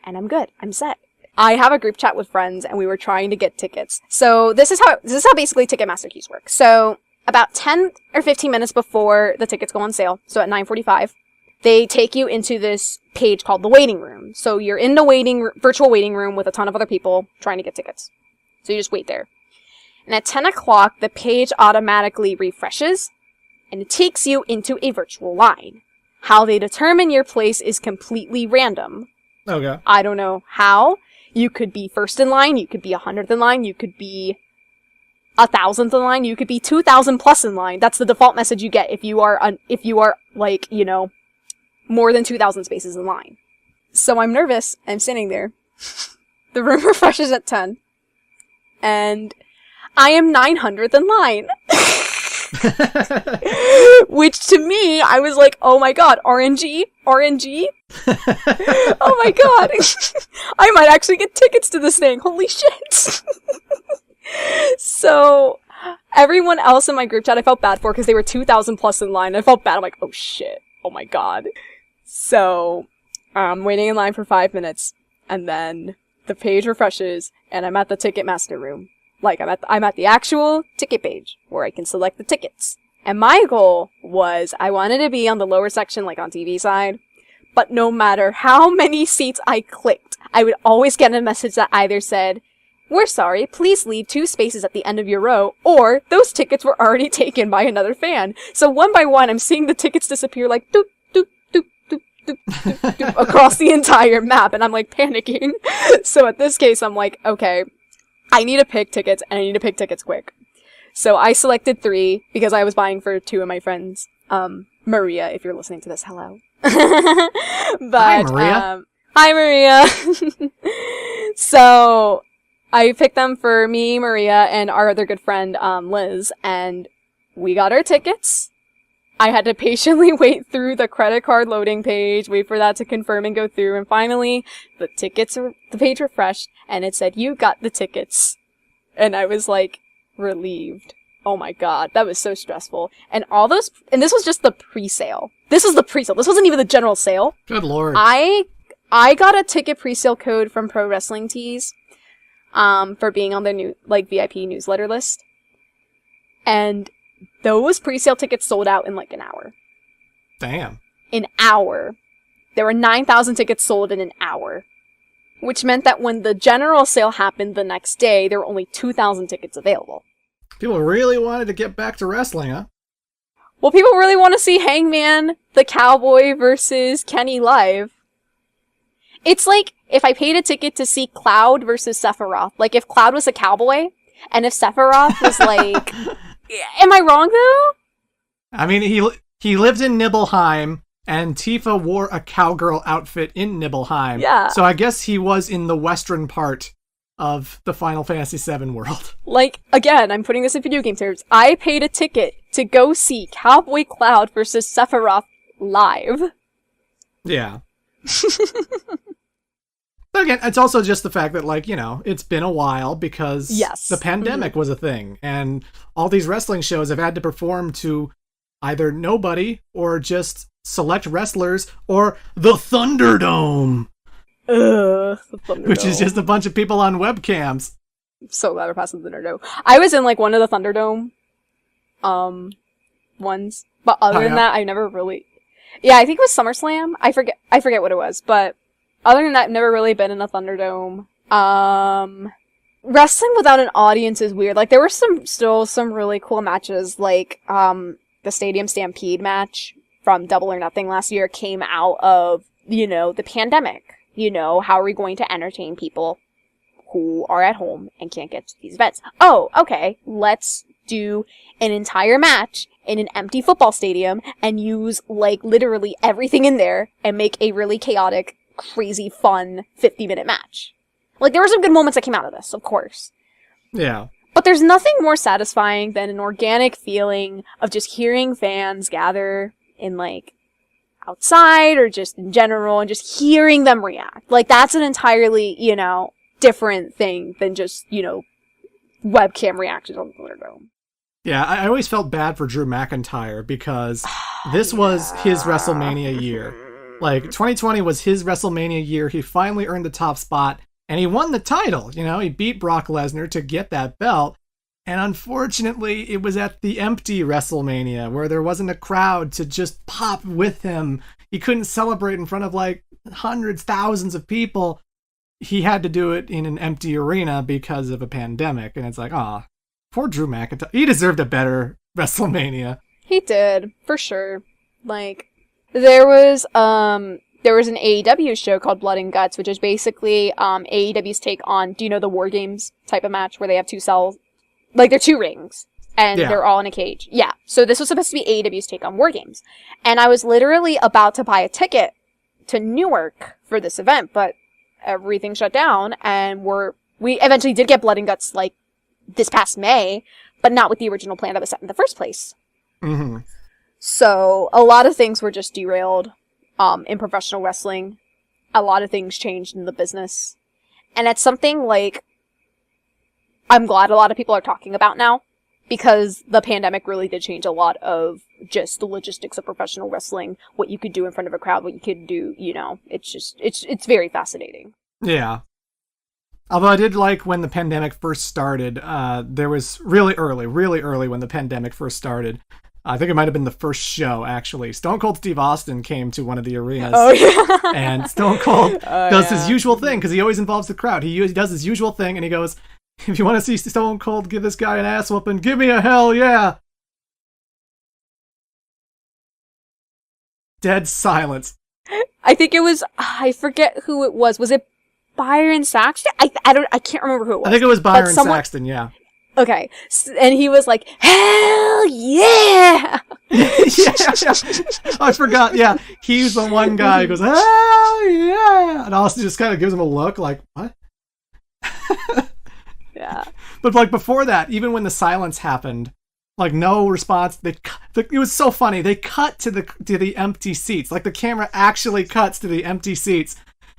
And I'm good. I'm set. I have a group chat with friends, and we were trying to get tickets. So this is how basically Ticketmaster queues work. So about 10 or 15 minutes before the tickets go on sale, so at 9:45, they take you into this page called the waiting room. So you're in the virtual waiting room with a ton of other people trying to get tickets. So you just wait there. And at 10 o'clock, the page automatically refreshes, and it takes you into a virtual line. How they determine your place is completely random. Okay. I don't know how. You could be first in line, you could be 100th in line, you could be 1,000th in line, you could be 2,000 plus in line. That's the default message you get if you are like, you know, more than 2,000 spaces in line. So I'm nervous. I'm sitting there. The room refreshes at 10. And I am 900th in line. Which to me, I was like, oh my god, RNG? RNG? Oh my god. I might actually get tickets to this thing. Holy shit. So, everyone else in my group chat I felt bad for because they were 2,000 plus in line. I felt bad. I'm like, oh shit. Oh my god. So, I'm waiting in line for 5 minutes. And then the page refreshes and I'm at the Ticketmaster room. Like, I'm at the actual ticket page where I can select the tickets. And my goal was I wanted to be on the lower section, like on TV side. But no matter how many seats I clicked, I would always get a message that either said, "We're sorry, please leave 2 spaces at the end of your row," or "Those tickets were already taken by another fan." So one by one, I'm seeing the tickets disappear like doop, doop, doop, doop, doop, doop, doop, across the entire map, and I'm like panicking. So at this case, I'm like, okay, I need to pick tickets, and I need to pick tickets quick. So I selected 3 because I was buying for 2 of my friends. Maria, if you're listening to this, hello. But, hi, Maria. Hi, Maria. So I picked them for me, Maria, and our other good friend, Liz, and we got our tickets. I had to patiently wait through the credit card loading page, wait for that to confirm and go through, and finally, the page refreshed, and it said, "You got the tickets." And I was like, relieved. Oh my god, that was so stressful. And this was just the pre-sale. This was the pre-sale. This wasn't even the general sale. Good lord. I got a ticket pre-sale code from Pro Wrestling Tees, for being on their new, like, VIP newsletter list. And those pre-sale tickets sold out in like an hour. Damn. An hour. There were 9,000 tickets sold in an hour. Which meant that when the general sale happened the next day, there were only 2,000 tickets available. People really wanted to get back to wrestling, huh? Well, people really want to see Hangman the Cowboy versus Kenny live. It's like if I paid a ticket to see Cloud versus Sephiroth. Like, if Cloud was a cowboy, and if Sephiroth was like... Am I wrong, though? I mean, he lived in Nibelheim, and Tifa wore a cowgirl outfit in Nibelheim. Yeah. So I guess he was in the western part of the Final Fantasy VII world. Like, again, I'm putting this in video game terms. I paid a ticket to go see Cowboy Cloud versus Sephiroth live. Yeah. But again, it's also just the fact that, like, you know, it's been a while because the pandemic was a thing, and all these wrestling shows have had to perform to either nobody or just select wrestlers or the Thunderdome. The Thunderdome. Which is just a bunch of people on webcams. I'm so glad we're past the Thunderdome. I was in, like, one of the Thunderdome ones, but other than that, I never really... Yeah, I think it was SummerSlam. I forget what it was, but other than that, I've never really been in a Thunderdome. Wrestling without an audience is weird. Like, there were still some really cool matches, like, the Stadium Stampede match from Double or Nothing last year came out of, you know, the pandemic. You know, how are we going to entertain people who are at home and can't get to these events? Oh, okay, let's do an entire match in an empty football stadium and use, like, literally everything in there and make a really chaotic, crazy, fun 50-minute match. Like, there were some good moments that came out of this, of course. Yeah. But there's nothing more satisfying than an organic feeling of just hearing fans gather in, like, outside or just in general and just hearing them react. Like, that's an entirely, you know, different thing than just, you know, webcam reactions on the Thunderdome. Yeah, I always felt bad for Drew McIntyre because this was his WrestleMania year. Like, 2020 was his WrestleMania year. He finally earned the top spot, and he won the title. You know, he beat Brock Lesnar to get that belt. And unfortunately, it was at the empty WrestleMania where there wasn't a crowd to just pop with him. He couldn't celebrate in front of, like, hundreds, thousands of people. He had to do it in an empty arena because of a pandemic. And it's like, aw, poor Drew McIntyre. He deserved a better WrestleMania. He did, for sure. Like, there was an AEW show called Blood and Guts, which is basically AEW's take on, do you know the War Games type of match where they have 2 cells? Like, they're 2 rings, and they're all in a cage. Yeah, so this was supposed to be AEW's take on War Games. And I was literally about to buy a ticket to Newark for this event, but everything shut down, and we eventually did get Blood and Guts, like, this past May, but not with the original plan that was set in the first place. Mm-hmm. So, a lot of things were just derailed in professional wrestling. A lot of things changed in the business. And it's something, like, I'm glad a lot of people are talking about now, because the pandemic really did change a lot of just the logistics of professional wrestling, what you could do in front of a crowd, what you could do, you know, it's very fascinating. Yeah. Although I did like when the pandemic first started, there was really early when the pandemic first started. I think it might have been the first show, actually. Stone Cold Steve Austin came to one of the arenas. Oh, yeah. And Stone Cold does his usual thing, because he always involves the crowd. He does his usual thing, and he goes, if you want to see Stone Cold give this guy an ass whooping, give me a hell yeah! Dead silence. I think it was, I forget who it was. Was it Byron Saxton? I can't remember who it was. I think it was Byron Saxton, yeah. Okay, and he was like, hell yeah! Yeah. I forgot, yeah. He's the one guy who goes, hell yeah! And Austin just kind of gives him a look like, what? Yeah. But like before that, even when the silence happened, like no response, it was so funny. They cut to the empty seats. Like the camera actually cuts to the empty seats.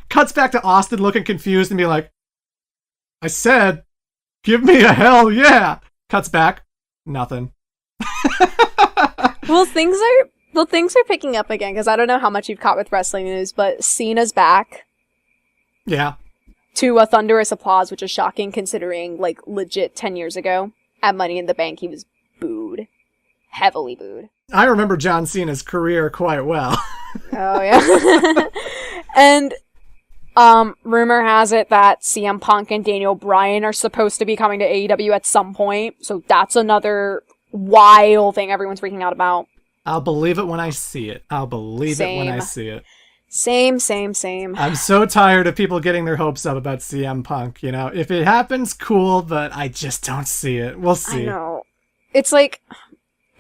Cuts back to Austin looking confused and being like, I said, give me a hell yeah. Cuts back, nothing. Well, things are picking up again, because I don't know how much you've caught with wrestling news, but Cena's back. Yeah. To a thunderous applause, which is shocking considering, like, legit 10 years ago, at Money in the Bank, he was booed. Heavily booed. I remember John Cena's career quite well. Oh, yeah. And, rumor has it that CM Punk and Daniel Bryan are supposed to be coming to AEW at some point, so that's another wild thing everyone's freaking out about. I'll believe it when I see it. Same. I'm so tired of people getting their hopes up about CM Punk, you know? If it happens, cool, but I just don't see it. We'll see. I know. It's like,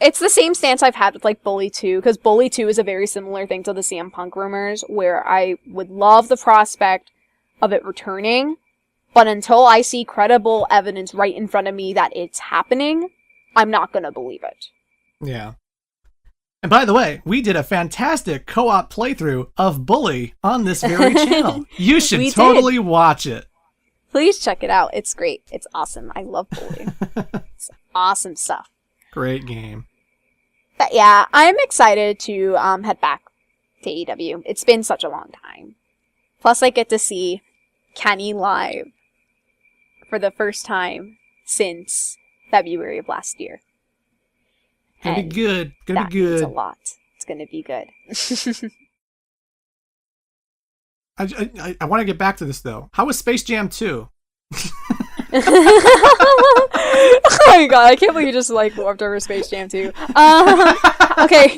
it's the same stance I've had with, like, Bully 2, because Bully 2 is a very similar thing to the CM Punk rumors, where I would love the prospect of it returning, but until I see credible evidence right in front of me that it's happening, I'm not gonna believe it. Yeah. And by the way, we did a fantastic co-op playthrough of Bully on this very channel. You should totally watch it. Please check it out. It's great. It's awesome. I love Bully. It's awesome stuff. Great game. But yeah, I'm excited to head back to AEW. It's been such a long time. Plus, I get to see Kenny live for the first time since February of last year. Gonna be good. That means a lot. It's gonna be good. I want to get back to this though. How was Space Jam 2? Oh my god, I can't believe you just like warped over Space Jam 2. Okay.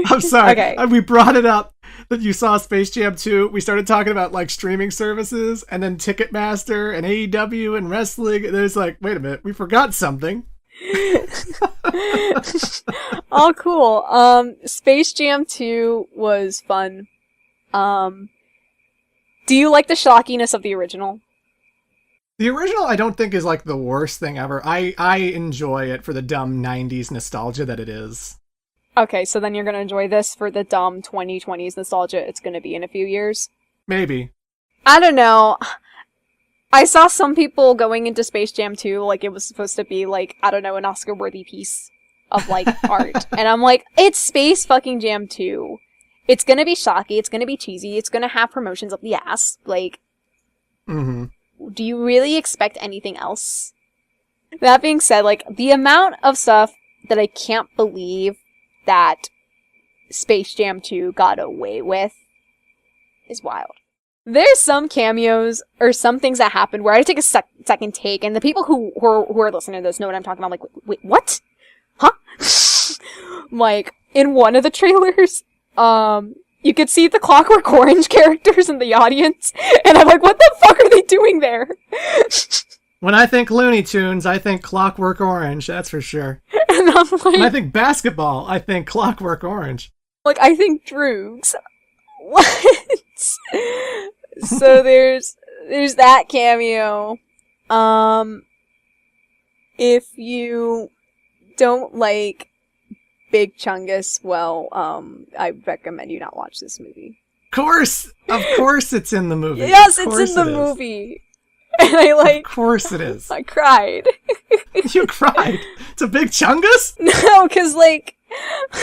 I'm sorry. Okay. We brought it up that you saw Space Jam 2. We started talking about like streaming services and then Ticketmaster and AEW and wrestling. And there's like, wait a minute, we forgot something. Oh, cool. Space Jam 2 was fun. Do you like the shockiness of the original? The original, I don't think is like the worst thing ever. I enjoy it for the dumb 90s nostalgia that it is. Okay, so then you're gonna enjoy this for the dumb 2020s nostalgia it's gonna be in a few years? Maybe. I don't know. I saw some people going into Space Jam 2 like it was supposed to be like, I don't know, an Oscar-worthy piece of like art. And I'm like, it's Space fucking Jam 2. It's gonna be shocky, it's gonna be cheesy, it's gonna have promotions up the ass. Like, do you really expect anything else? That being said, like, the amount of stuff that I can't believe that Space Jam 2 got away with is wild. There's some cameos or some things that happened where I take a second take, and the people who are listening to this know what I'm talking about. Like, wait, what? Huh? Like, in one of the trailers, you could see the Clockwork Orange characters in the audience, and I'm like, what the fuck are they doing there? When I think Looney Tunes, I think Clockwork Orange, that's for sure. And I'm like... When I think basketball, I think Clockwork Orange. Like, I think Droogs. What? So there's that cameo. If you don't like Big Chungus, well, I recommend you not watch this movie. Of course it's in the movie. Yes, it's in the movie. And I like... Of course it is. I cried. You cried? It's a Big Chungus? No, because, like,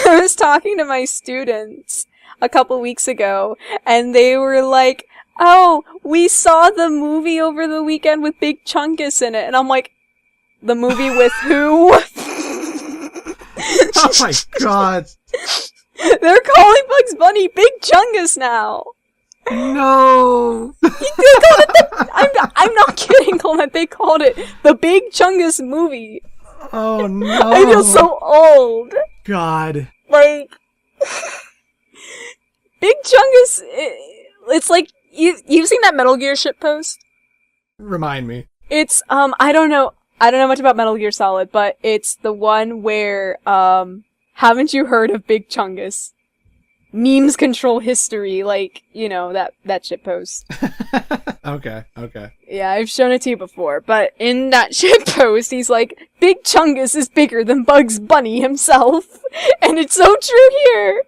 I was talking to my students a couple weeks ago, and they were like, oh, we saw the movie over the weekend with Big Chungus in it. And I'm like, the movie with who? Oh my god. They're calling Bugs Bunny Big Chungus now. No. I'm not kidding, Coleman. They called it the Big Chungus movie. Oh no. I feel so old. God. Like, Big Chungus, it's like, you've seen that Metal Gear shitpost? Remind me. It's, I don't know much about Metal Gear Solid, but it's the one where, haven't you heard of Big Chungus? Memes control history, like, you know, that shitpost. Okay. Yeah, I've shown it to you before, but in that shitpost, he's like, Big Chungus is bigger than Bugs Bunny himself. And it's so true here.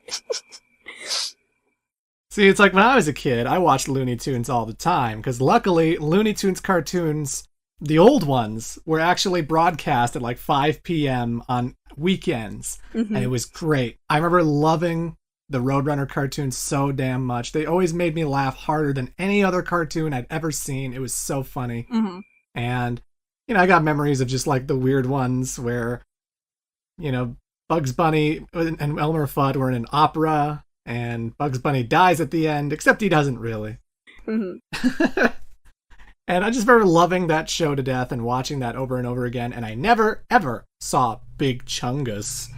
See, it's like when I was a kid, I watched Looney Tunes all the time, because luckily, Looney Tunes cartoons, the old ones, were actually broadcast at like 5 p.m. on weekends, and it was great. I remember loving the Roadrunner cartoons so damn much. They always made me laugh harder than any other cartoon I'd ever seen. It was so funny. And, you know, I got memories of just like the weird ones where, you know, Bugs Bunny and Elmer Fudd were in an opera, and Bugs Bunny dies at the end, except he doesn't really. And I just remember loving that show to death and watching that over and over again, and I never, ever saw Big Chungus.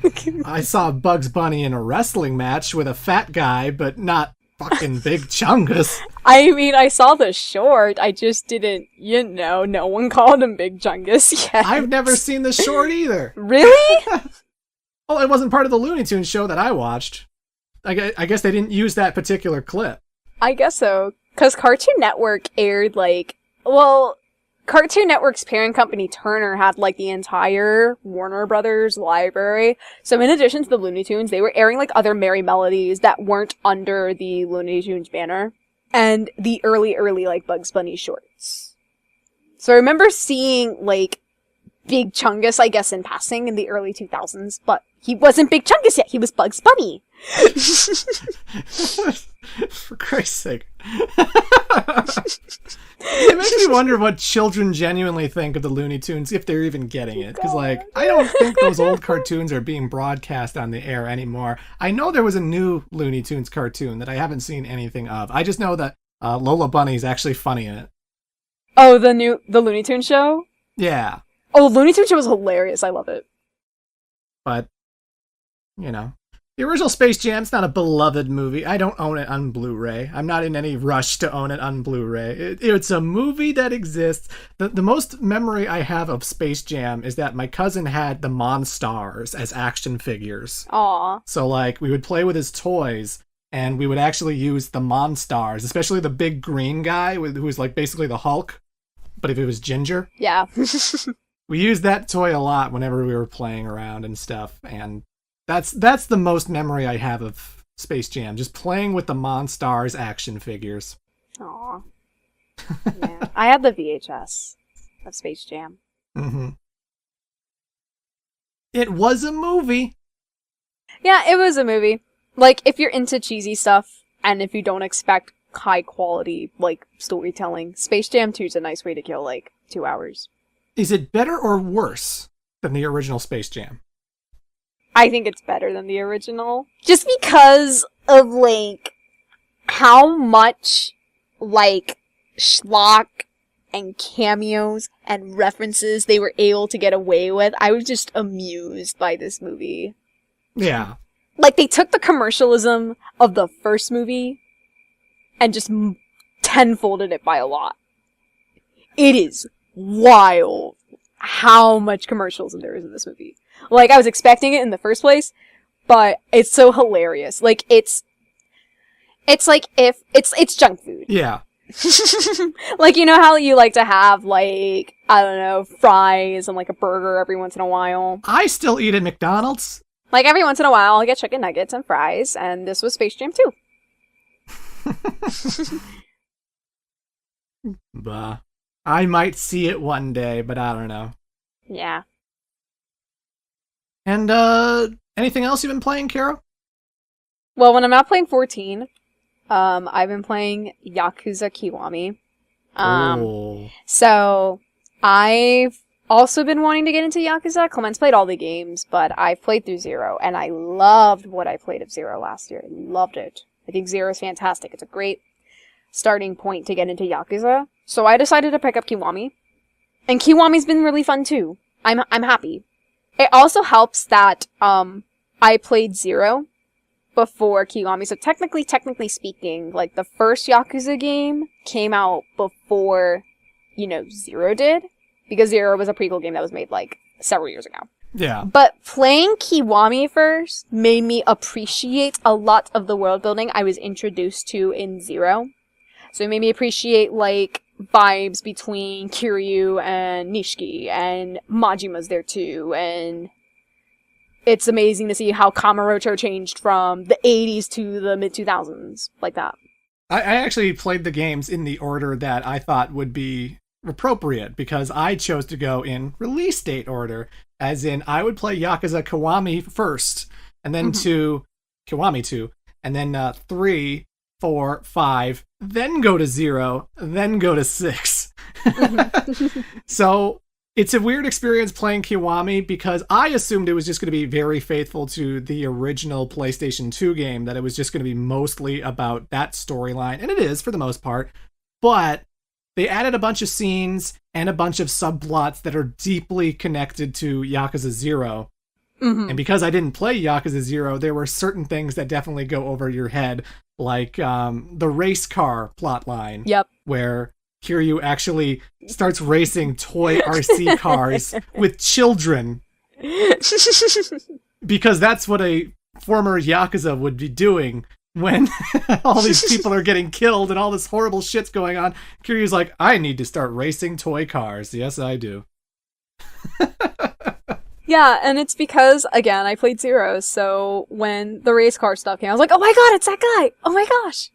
I saw Bugs Bunny in a wrestling match with a fat guy, but not fucking Big Chungus. I mean, I saw the short, I just didn't, you know, no one called him Big Chungus yet. I've never seen the short either. Really? Well, it wasn't part of the Looney Tunes show that I watched. I guess they didn't use that particular clip. I guess so, because Cartoon Network aired, like, well, Cartoon Network's parent company, Turner, had, like, the entire Warner Brothers library. So in addition to the Looney Tunes, they were airing, like, other Merry Melodies that weren't under the Looney Tunes banner. And the early, like, Bugs Bunny shorts. So I remember seeing, like, Big Chungus, I guess, in passing in the early 2000s. But he wasn't Big Chungus yet, he was Bugs Bunny. For Christ's sake. It makes me wonder what children genuinely think of the Looney Tunes, if they're even getting it. Because, like, I don't think those old cartoons are being broadcast on the air anymore. I know there was a new Looney Tunes cartoon that I haven't seen anything of. I just know that Lola Bunny's actually funny in it. Oh, the Looney Tunes show? Yeah. Oh, the Looney Tunes show was hilarious. I love it. But, you know, the original Space Jam's not a beloved movie. I don't own it on Blu-ray. I'm not in any rush to own it on Blu-ray. It's a movie that exists. The most memory I have of Space Jam is that my cousin had the Monstars as action figures. Aww. So, like, we would play with his toys, and we would actually use the Monstars, especially the big green guy who was, like, basically the Hulk, but if it was ginger. Yeah. We used that toy a lot whenever we were playing around and stuff, and that's the most memory I have of Space Jam, just playing with the Monstars action figures. Aw. Yeah. I had the VHS of Space Jam. It was a movie. Yeah, it was a movie. Like, if you're into cheesy stuff, and if you don't expect high quality, like, storytelling, Space Jam 2 is a nice way to kill, like, 2 hours. Is it better or worse than the original Space Jam? I think it's better than the original. Just because of, like, how much, like, schlock and cameos and references they were able to get away with. I was just amused by this movie. Yeah. Like, they took the commercialism of the first movie and just tenfolded it by a lot. It is wild how much commercialism there is in this movie. Like, I was expecting it in the first place, but it's so hilarious. Like, it's like if it's junk food. Yeah. Like, you know how you like to have, like, I don't know, fries and, like, a burger every once in a while? I still eat at McDonald's. Like, every once in a while, I'll get chicken nuggets and fries, and this was Space Jam 2. Bah. I might see it one day, but I don't know. Yeah. And, anything else you've been playing, Kara? Well, when I'm not playing 14, I've been playing Yakuza Kiwami. Oh. So I've also been wanting to get into Yakuza. Clement's played all the games, but I've played through Zero, and I loved what I played of Zero last year. I loved it. I think Zero is fantastic. It's a great starting point to get into Yakuza. So I decided to pick up Kiwami. And Kiwami's been really fun too. I'm happy. It also helps that I played Zero before Kiwami. So technically speaking, like the first Yakuza game came out before, Zero did. Because Zero was a prequel game that was made like several years ago. Yeah. But playing Kiwami first made me appreciate a lot of the world building I was introduced to in Zero. So it made me appreciate like vibes between Kiryu and Nishiki, and Majima's there too, and it's amazing to see how Kamurocho changed from the 80s to the mid-2000s, like that. I actually played the games in the order that I thought would be appropriate, because I chose to go in release date order, as in I would play Yakuza Kiwami first, and then 2, Kiwami 2, and then 3, 4, 5, then go to 0, then go to 6. So it's a weird experience playing Kiwami, because I assumed it was just going to be very faithful to the original PlayStation 2 game, that it was just going to be mostly about that storyline, and it is for the most part, but they added a bunch of scenes and a bunch of subplots that are deeply connected to Yakuza 0. And because I didn't play Yakuza 0, there were certain things that definitely go over your head, like the race car plotline. Yep. Where Kiryu actually starts racing toy RC cars with children. Because that's what a former Yakuza would be doing when all these people are getting killed and all this horrible shit's going on. Kiryu's like, I need to start racing toy cars. Yes, I do. Yeah, and it's because, again, I played Zero, so when the race car stuff came, I was like, oh my god, it's that guy! Oh my gosh!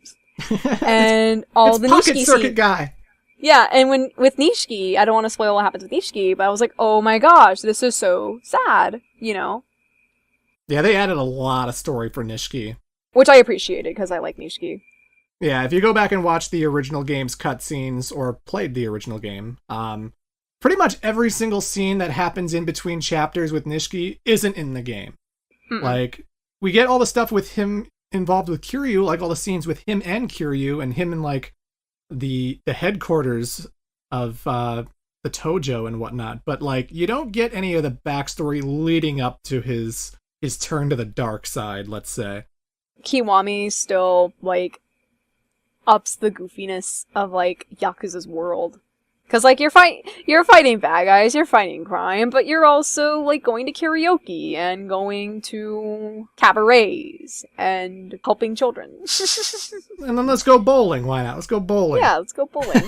And all it's the Pocket Nishiki Circuit guy. Yeah, and with Nishiki, I don't want to spoil what happens with Nishiki, but I was like, oh my gosh, this is so sad, Yeah, they added a lot of story for Nishiki. Which I appreciated, because I like Nishiki. Yeah, if you go back and watch the original game's cutscenes, or played the original game, pretty much every single scene that happens in between chapters with Nishiki isn't in the game. Like, we get all the stuff with him involved with Kiryu, like all the scenes with him and Kiryu, and him in, like, the headquarters of the Tojo and whatnot, but, like, you don't get any of the backstory leading up to his turn to the dark side, let's say. Kiwami still, like, ups the goofiness of, like, Yakuza's world. Because, like, you're fighting bad guys, you're fighting crime, but you're also, like, going to karaoke and going to cabarets and helping children. And then let's go bowling. Why not? Let's go bowling. Yeah, let's go bowling.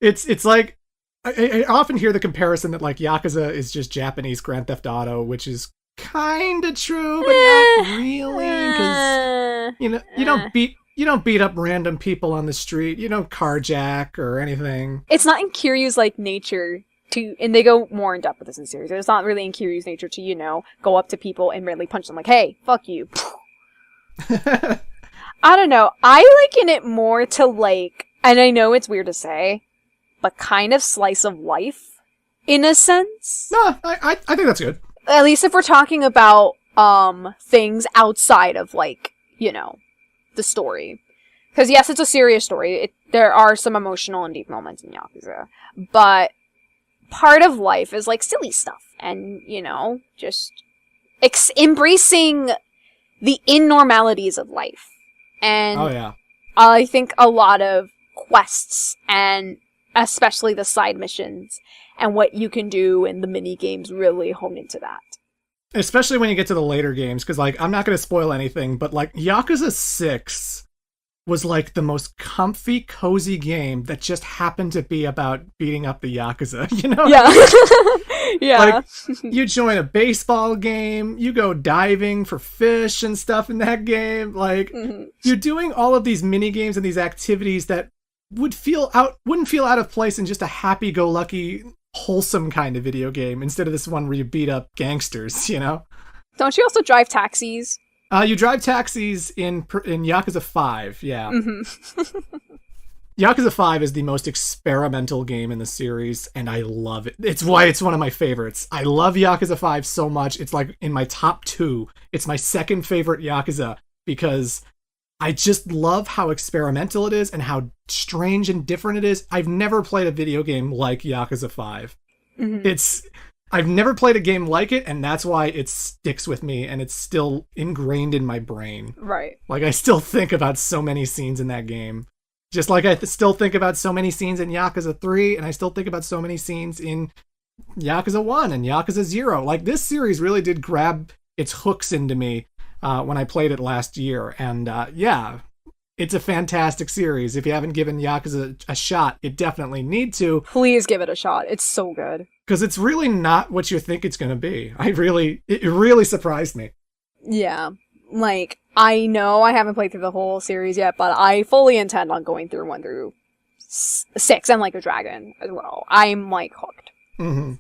It's like, I often hear the comparison that, like, Yakuza is just Japanese Grand Theft Auto, which is kind of true, but not really, because, you don't beat up random people on the street. You don't carjack or anything. It's not in Kiryu's, like, nature to, and they go more in depth with this in the series. It's not really in Kiryu's nature to, go up to people and randomly punch them like, hey, fuck you. I don't know. I liken it more to, like, and I know it's weird to say, but kind of slice of life, in a sense. No, I think that's good. At least if we're talking about, things outside of, like, the story. Because yes, it's a serious story. There are some emotional and deep moments in Yakuza. But part of life is, like, silly stuff. And, just embracing the abnormalities of life. And oh, yeah. I think a lot of quests, and especially the side missions, and what you can do in the mini games really hone into that. Especially when you get to the later games, because, like, I'm not going to spoil anything, but, like, Yakuza 6 was, like, the most comfy, cozy game that just happened to be about beating up the Yakuza, Yeah. Yeah. Like, you join a baseball game, you go diving for fish and stuff in that game, like, you're doing all of these mini games and these activities that wouldn't feel out of place in just a happy-go-lucky, wholesome kind of video game, instead of this one where you beat up gangsters, Don't you also drive taxis? You drive taxis in Yakuza 5, yeah. Mm-hmm. Yakuza 5 is the most experimental game in the series, and I love it. It's why it's one of my favorites. I love Yakuza 5 so much. It's like in my top 2. It's my second favorite Yakuza because I just love how experimental it is and how strange and different it is. I've never played a video game like Yakuza 5. Mm-hmm. I've never played a game like it, and that's why it sticks with me, and it's still ingrained in my brain. Right. Like, I still think about so many scenes in that game. Just like I still think about so many scenes in Yakuza 3, and I still think about so many scenes in Yakuza 1 and Yakuza 0. Like, this series really did grab its hooks into me when I played it last year. And yeah, it's a fantastic series. If you haven't given Yakuza a shot, you definitely need to. Please give it a shot. It's so good. Because it's really not what you think it's going to be. It really surprised me. Yeah. Like, I know I haven't played through the whole series yet, but I fully intend on going through 1 through 6 and Like a Dragon as well. I'm, like, hooked. Mm-hmm.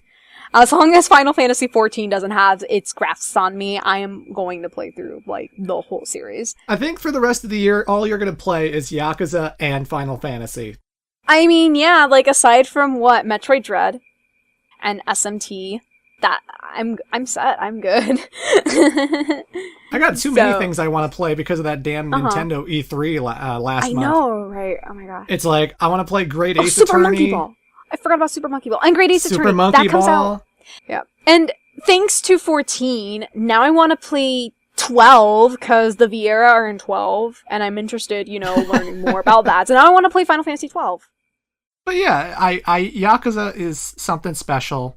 As long as Final Fantasy XIV doesn't have its grasps on me, I am going to play through, like, the whole series. I think for the rest of the year, all you're going to play is Yakuza and Final Fantasy. I mean, yeah, like, aside from Metroid Dread and SMT, that I'm set. I'm good. I got too many things I want to play because of that damn Nintendo E3 last month. I know, right? Oh my god. It's like, I want to play Great Ace Super Attorney. Monkey Ball. I forgot about Super Monkey Ball. And Great Ace Super Attorney. Monkey that comes Ball. out. Yeah. And thanks to 14, now I want to play 12 because the Viera are in 12, and I'm interested, learning more about that. So now I want to play Final Fantasy 12. But yeah, I Yakuza is something special.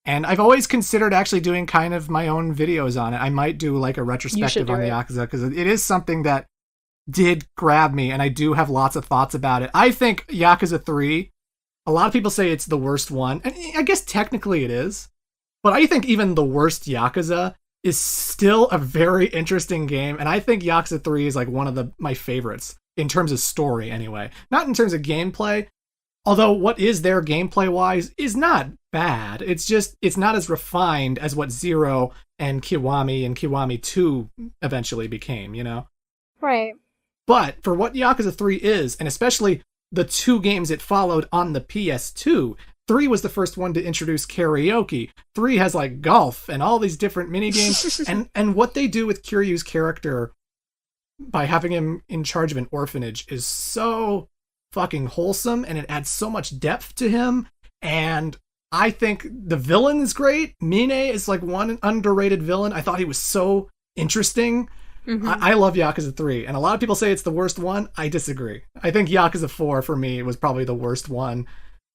And I've always considered actually doing kind of my own videos on it. I might do like a retrospective on the Yakuza because it is something that did grab me, and I do have lots of thoughts about it. I think Yakuza 3, a lot of people say it's the worst one, and I guess technically it is. But I think even the worst Yakuza is still a very interesting game, and I think Yakuza 3 is like one of my favorites in terms of story anyway. Not in terms of gameplay, although what is there gameplay-wise is not bad. It's just, it's not as refined as what Zero and Kiwami 2 eventually became, Right. But for what Yakuza 3 is, and especially the 2 games it followed on the PS2, 3 was the first one to introduce karaoke. 3 has like golf and all these different minigames. and what they do with Kiryu's character by having him in charge of an orphanage is so fucking wholesome, and it adds so much depth to him. And I think the villain is great. Mine is like one underrated villain. I thought he was so interesting. Mm-hmm. I love Yakuza 3, and a lot of people say it's the worst one. I disagree. I think Yakuza 4 for me was probably the worst one.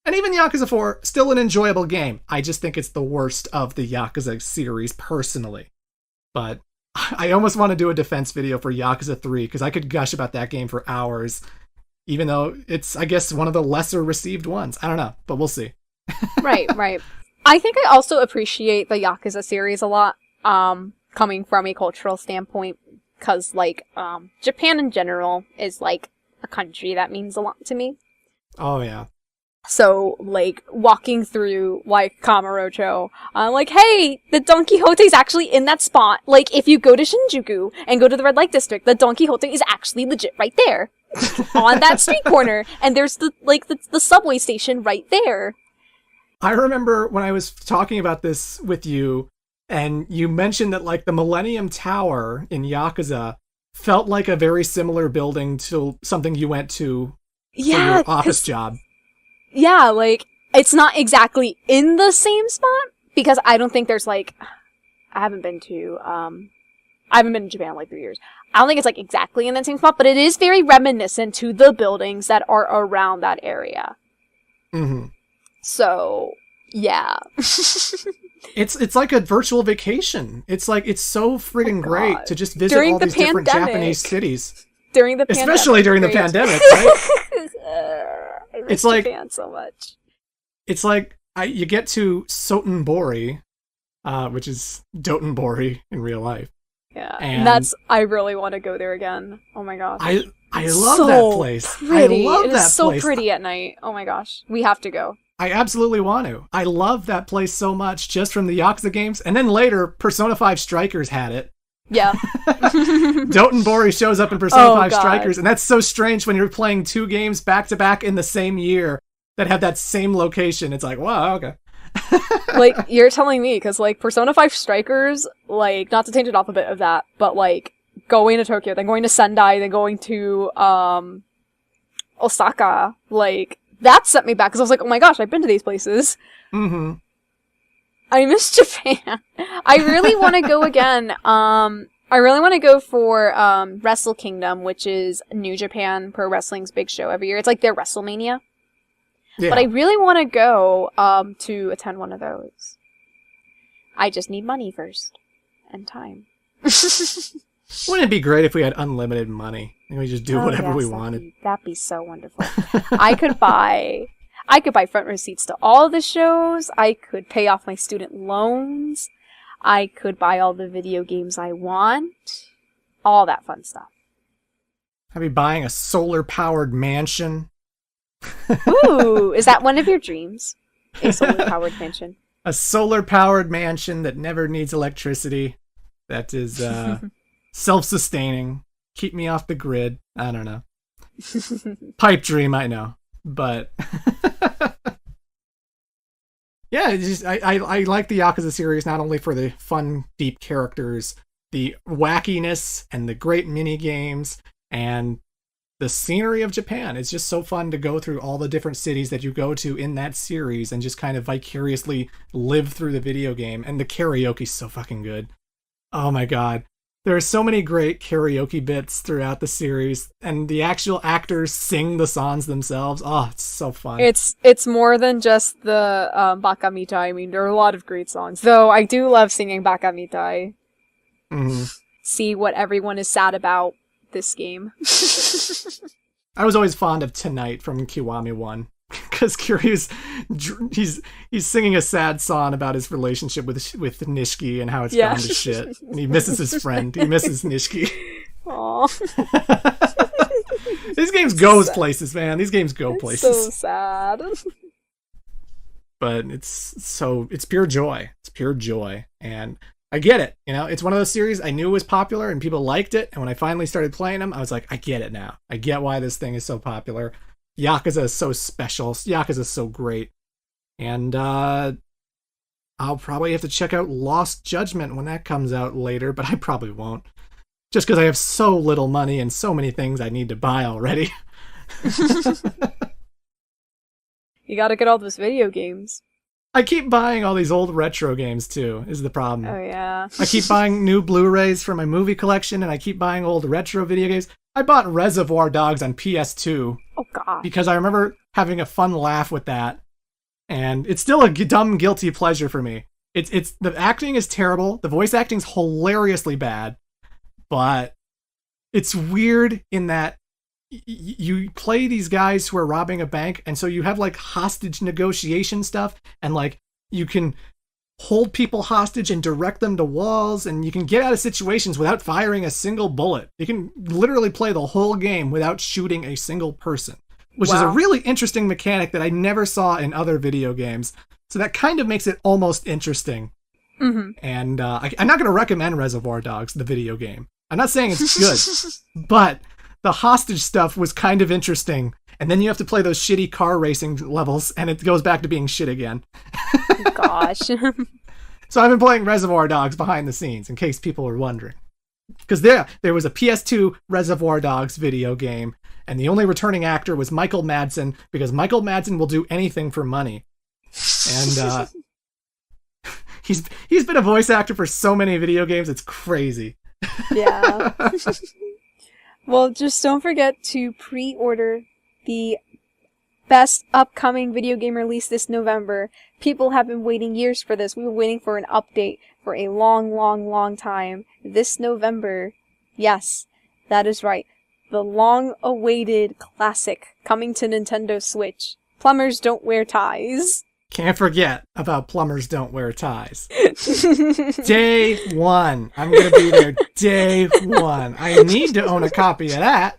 And even Yakuza 4, still an enjoyable game. I just think it's the worst of the Yakuza series personally. But I almost want to do a defense video for Yakuza 3 because I could gush about that game for hours. Even though it's, I guess, one of the lesser received ones. I don't know, but we'll see. Right. I think I also appreciate the Yakuza series a lot, coming from a cultural standpoint, because, like, Japan in general is, like, a country that means a lot to me. Oh, yeah. So, like, walking through, like, Kamurocho, like, hey, the Don Quixote's actually in that spot. Like, if you go to Shinjuku and go to the Red Light District, the Don Quixote is actually legit right there. On that street corner. And there's the subway station right there. I remember when I was talking about this with you, and you mentioned that, like, the Millennium Tower in Yakuza felt like a very similar building to something you went to for your office job. Yeah, like, it's not exactly in the same spot, because I don't think there's, like, I haven't been to Japan in, like, 3 years. I don't think it's, like, exactly in that same spot, but it is very reminiscent to the buildings that are around that area. Mm-hmm. So, yeah. It's like a virtual vacation. It's like, it's so friggin' great to just visit all these different Japanese cities. During the pandemic. Especially during the pandemic, right? I miss Japan so much. It's like, you get to Sotenbori, which is Dotonbori in real life. Yeah, and I really want to go there again. Oh my gosh. I love that place. Pretty. I love it that is so place. pretty at night. Oh my gosh. We have to go. I absolutely want to. I love that place so much just from the Yakuza games. And then later, Persona 5 Strikers had it. Yeah. Dotonbori shows up in Persona Oh, 5 God. Strikers, and that's so strange when you're playing 2 games back to back in the same year that have that same location. It's like, wow, okay. Like, you're telling me, because, like, Persona 5 Strikers, like, not to change it off a bit of that, but, like, going to Tokyo, then going to Sendai, then going to, Osaka, like, that set me back, because I was like, oh my gosh, I've been to these places. Mm-hmm. I miss Japan. I really want to go again. I really want to go for Wrestle Kingdom, which is New Japan Pro Wrestling's big show every year. It's like their WrestleMania. Yeah. But I really want to go to attend one of those. I just need money first. And time. Wouldn't it be great if we had unlimited money and we just do whatever we wanted? That'd be so wonderful. I could buy front row seats to all the shows. I could pay off my student loans. I could buy all the video games I want. All that fun stuff. I'd be buying a solar-powered mansion. Ooh, is that one of your dreams? A solar-powered mansion. A solar-powered mansion that never needs electricity. That is self-sustaining. Keep me off the grid. I don't know. Pipe dream, I know. But yeah, it's just, I like the Yakuza series not only for the fun, deep characters, the wackiness, and the great mini games, and the scenery of Japan. It's just so fun to go through all the different cities that you go to in that series and just kind of vicariously live through the video game. And the karaoke's so fucking good. Oh my god. There are so many great karaoke bits throughout the series, and the actual actors sing the songs themselves. Oh, it's so fun. It's more than just the Baka Mitai. I mean, there are a lot of great songs. Though I do love singing Baka Mitai. Mm-hmm. See what everyone is sad about this game. I was always fond of Tonight from Kiwami 1. Because Kiryu's he's singing a sad song about his relationship with Nishiki and how it's gone to shit. And he misses his friend. He misses Nishiki. Aww. These games go places, man. These games go places. So sad. But it's pure joy. It's pure joy. And I get it. You know, it's one of those series I knew was popular and people liked it. And when I finally started playing them, I was like, I get it now. I get why this thing is so popular. Yakuza is so special. Yakuza is so great. And I'll probably have to check out Lost Judgment when that comes out later, but I probably won't. Just because I have so little money and so many things I need to buy already. You gotta get all those video games. I keep buying all these old retro games too, is the problem. Oh yeah. I keep buying new Blu-rays for my movie collection, and I keep buying old retro video games. I bought Reservoir Dogs on PS2. Oh god. Because I remember having a fun laugh with that. And it's still a dumb, guilty pleasure for me. It's the acting is terrible. The voice acting's hilariously bad. But it's weird in that you play these guys who are robbing a bank, and so you have like hostage negotiation stuff, and like you can hold people hostage and direct them to walls, and you can get out of situations without firing a single bullet. You can literally play the whole game without shooting a single person, which is a really interesting mechanic that I never saw in other video games. So that kind of makes it almost interesting. Mm-hmm. And I'm not going to recommend Reservoir Dogs, the video game. I'm not saying it's good, but the hostage stuff was kind of interesting. And then you have to play those shitty car racing levels, and it goes back to being shit again. Gosh. So I've been playing Reservoir Dogs behind the scenes, in case people are wondering. Because there was a PS2 Reservoir Dogs video game, and the only returning actor was Michael Madsen, because Michael Madsen will do anything for money. And he's been a voice actor for so many video games, it's crazy. Yeah. Well, just don't forget to pre-order the best upcoming video game release this November. People have been waiting years for this. We've been waiting for an update for a long, long, long time. This November, yes, that is right. The long-awaited classic coming to Nintendo Switch. Plumbers Don't Wear Ties. Can't forget about Plumbers Don't Wear Ties. Day one. I'm going to be there day one. I need to own a copy of that.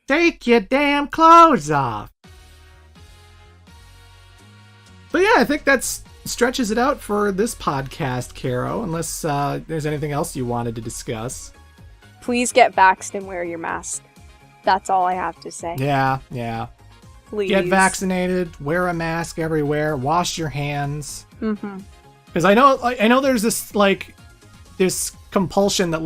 Take your damn clothes off. But yeah, I think that's stretches it out for this podcast, Caro, unless there's anything else you wanted to discuss. Please get vaxxed and wear your mask. That's all I have to say. Yeah. Please. Get vaccinated, wear a mask everywhere, wash your hands. Mm-hmm. Because I know there's this compulsion that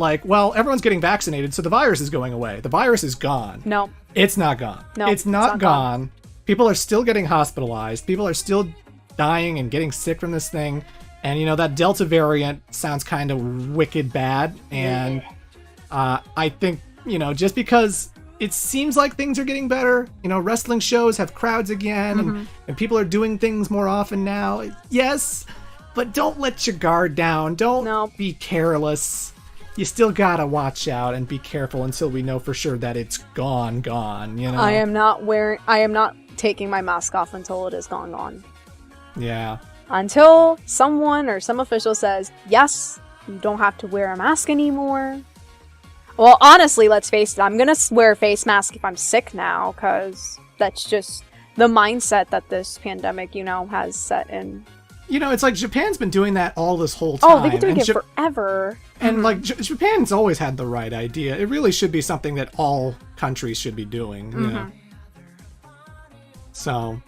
everyone's getting vaccinated, so the virus is going away. The virus is gone. No. It's not gone. No, it's not gone. People are still getting hospitalized. People are still dying and getting sick from this thing. And, that Delta variant sounds kind of wicked bad. And I think, just because it seems like things are getting better, wrestling shows have crowds again, and people are doing things more often now. Yes, but don't let your guard down. Don't be careless. You still gotta watch out and be careful until we know for sure that it's gone. I am not taking my mask off until it is gone. Yeah. Until someone or some official says, yes, you don't have to wear a mask anymore. Well, honestly, let's face it, I'm gonna wear a face mask if I'm sick now, because that's just the mindset that this pandemic, has set in. It's like Japan's been doing that all this whole time. Oh, they've been doing it forever. And, Japan's always had the right idea. It really should be something that all countries should be doing, So,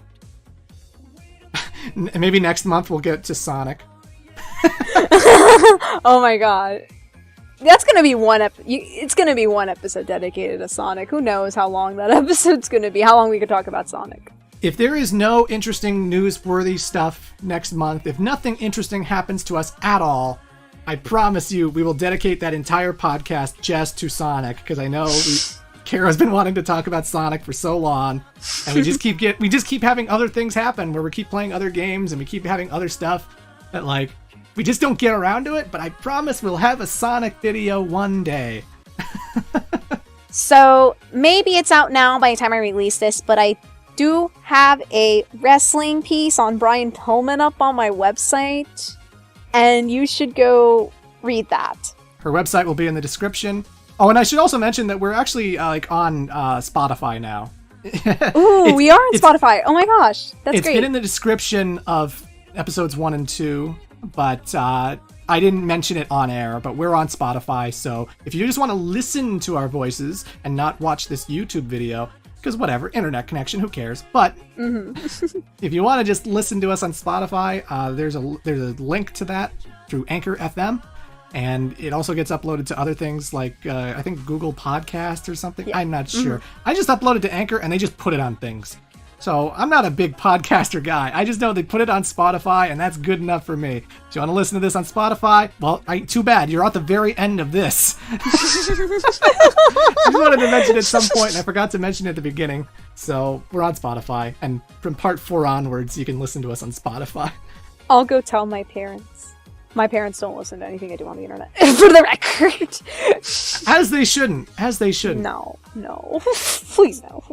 maybe next month we'll get to Sonic. Oh my god. That's gonna be it's gonna be one episode dedicated to Sonic. Who knows how long that episode's gonna be, how long we could talk about Sonic. If there is no interesting newsworthy stuff next month, if nothing interesting happens to us at all, I promise you we will dedicate that entire podcast just to Sonic, because I know Kara's been wanting to talk about Sonic for so long, and we just keep having other things happen where we keep playing other games and we keep having other stuff that we just don't get around to it, but I promise we'll have a Sonic video one day. So maybe it's out now by the time I release this, but I do have a wrestling piece on Brian Pillman up on my website, and you should go read that. Her website will be in the description. Oh, and I should also mention that we're actually on Spotify now. Ooh, we are on Spotify. Oh my gosh, that's great. It's been in the description of episodes 1 and 2, but I didn't mention it on air, but we're on Spotify, so if you just want to listen to our voices and not watch this YouTube video, because whatever, internet connection, who cares? But if you want to just listen to us on Spotify, there's a link to that through Anchor FM, and it also gets uploaded to other things like I think Google Podcast or something. Yeah. I'm not sure. I just uploaded to Anchor, and they just put it on things. So I'm not a big podcaster guy. I just know they put it on Spotify, and that's good enough for me. If you want to listen to this on Spotify, well, too bad. You're at the very end of this. I just wanted to mention it at some point, and I forgot to mention it at the beginning. So we're on Spotify, and from part 4 onwards, you can listen to us on Spotify. I'll go tell my parents. My parents don't listen to anything I do on the internet, for the record. As they shouldn't. No. Please no.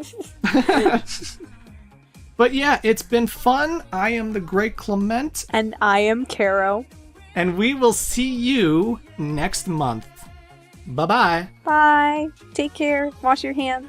But yeah, it's been fun. I am the Great Clement. And I am Caro. And we will see you next month. Bye-bye. Bye. Take care. Wash your hands.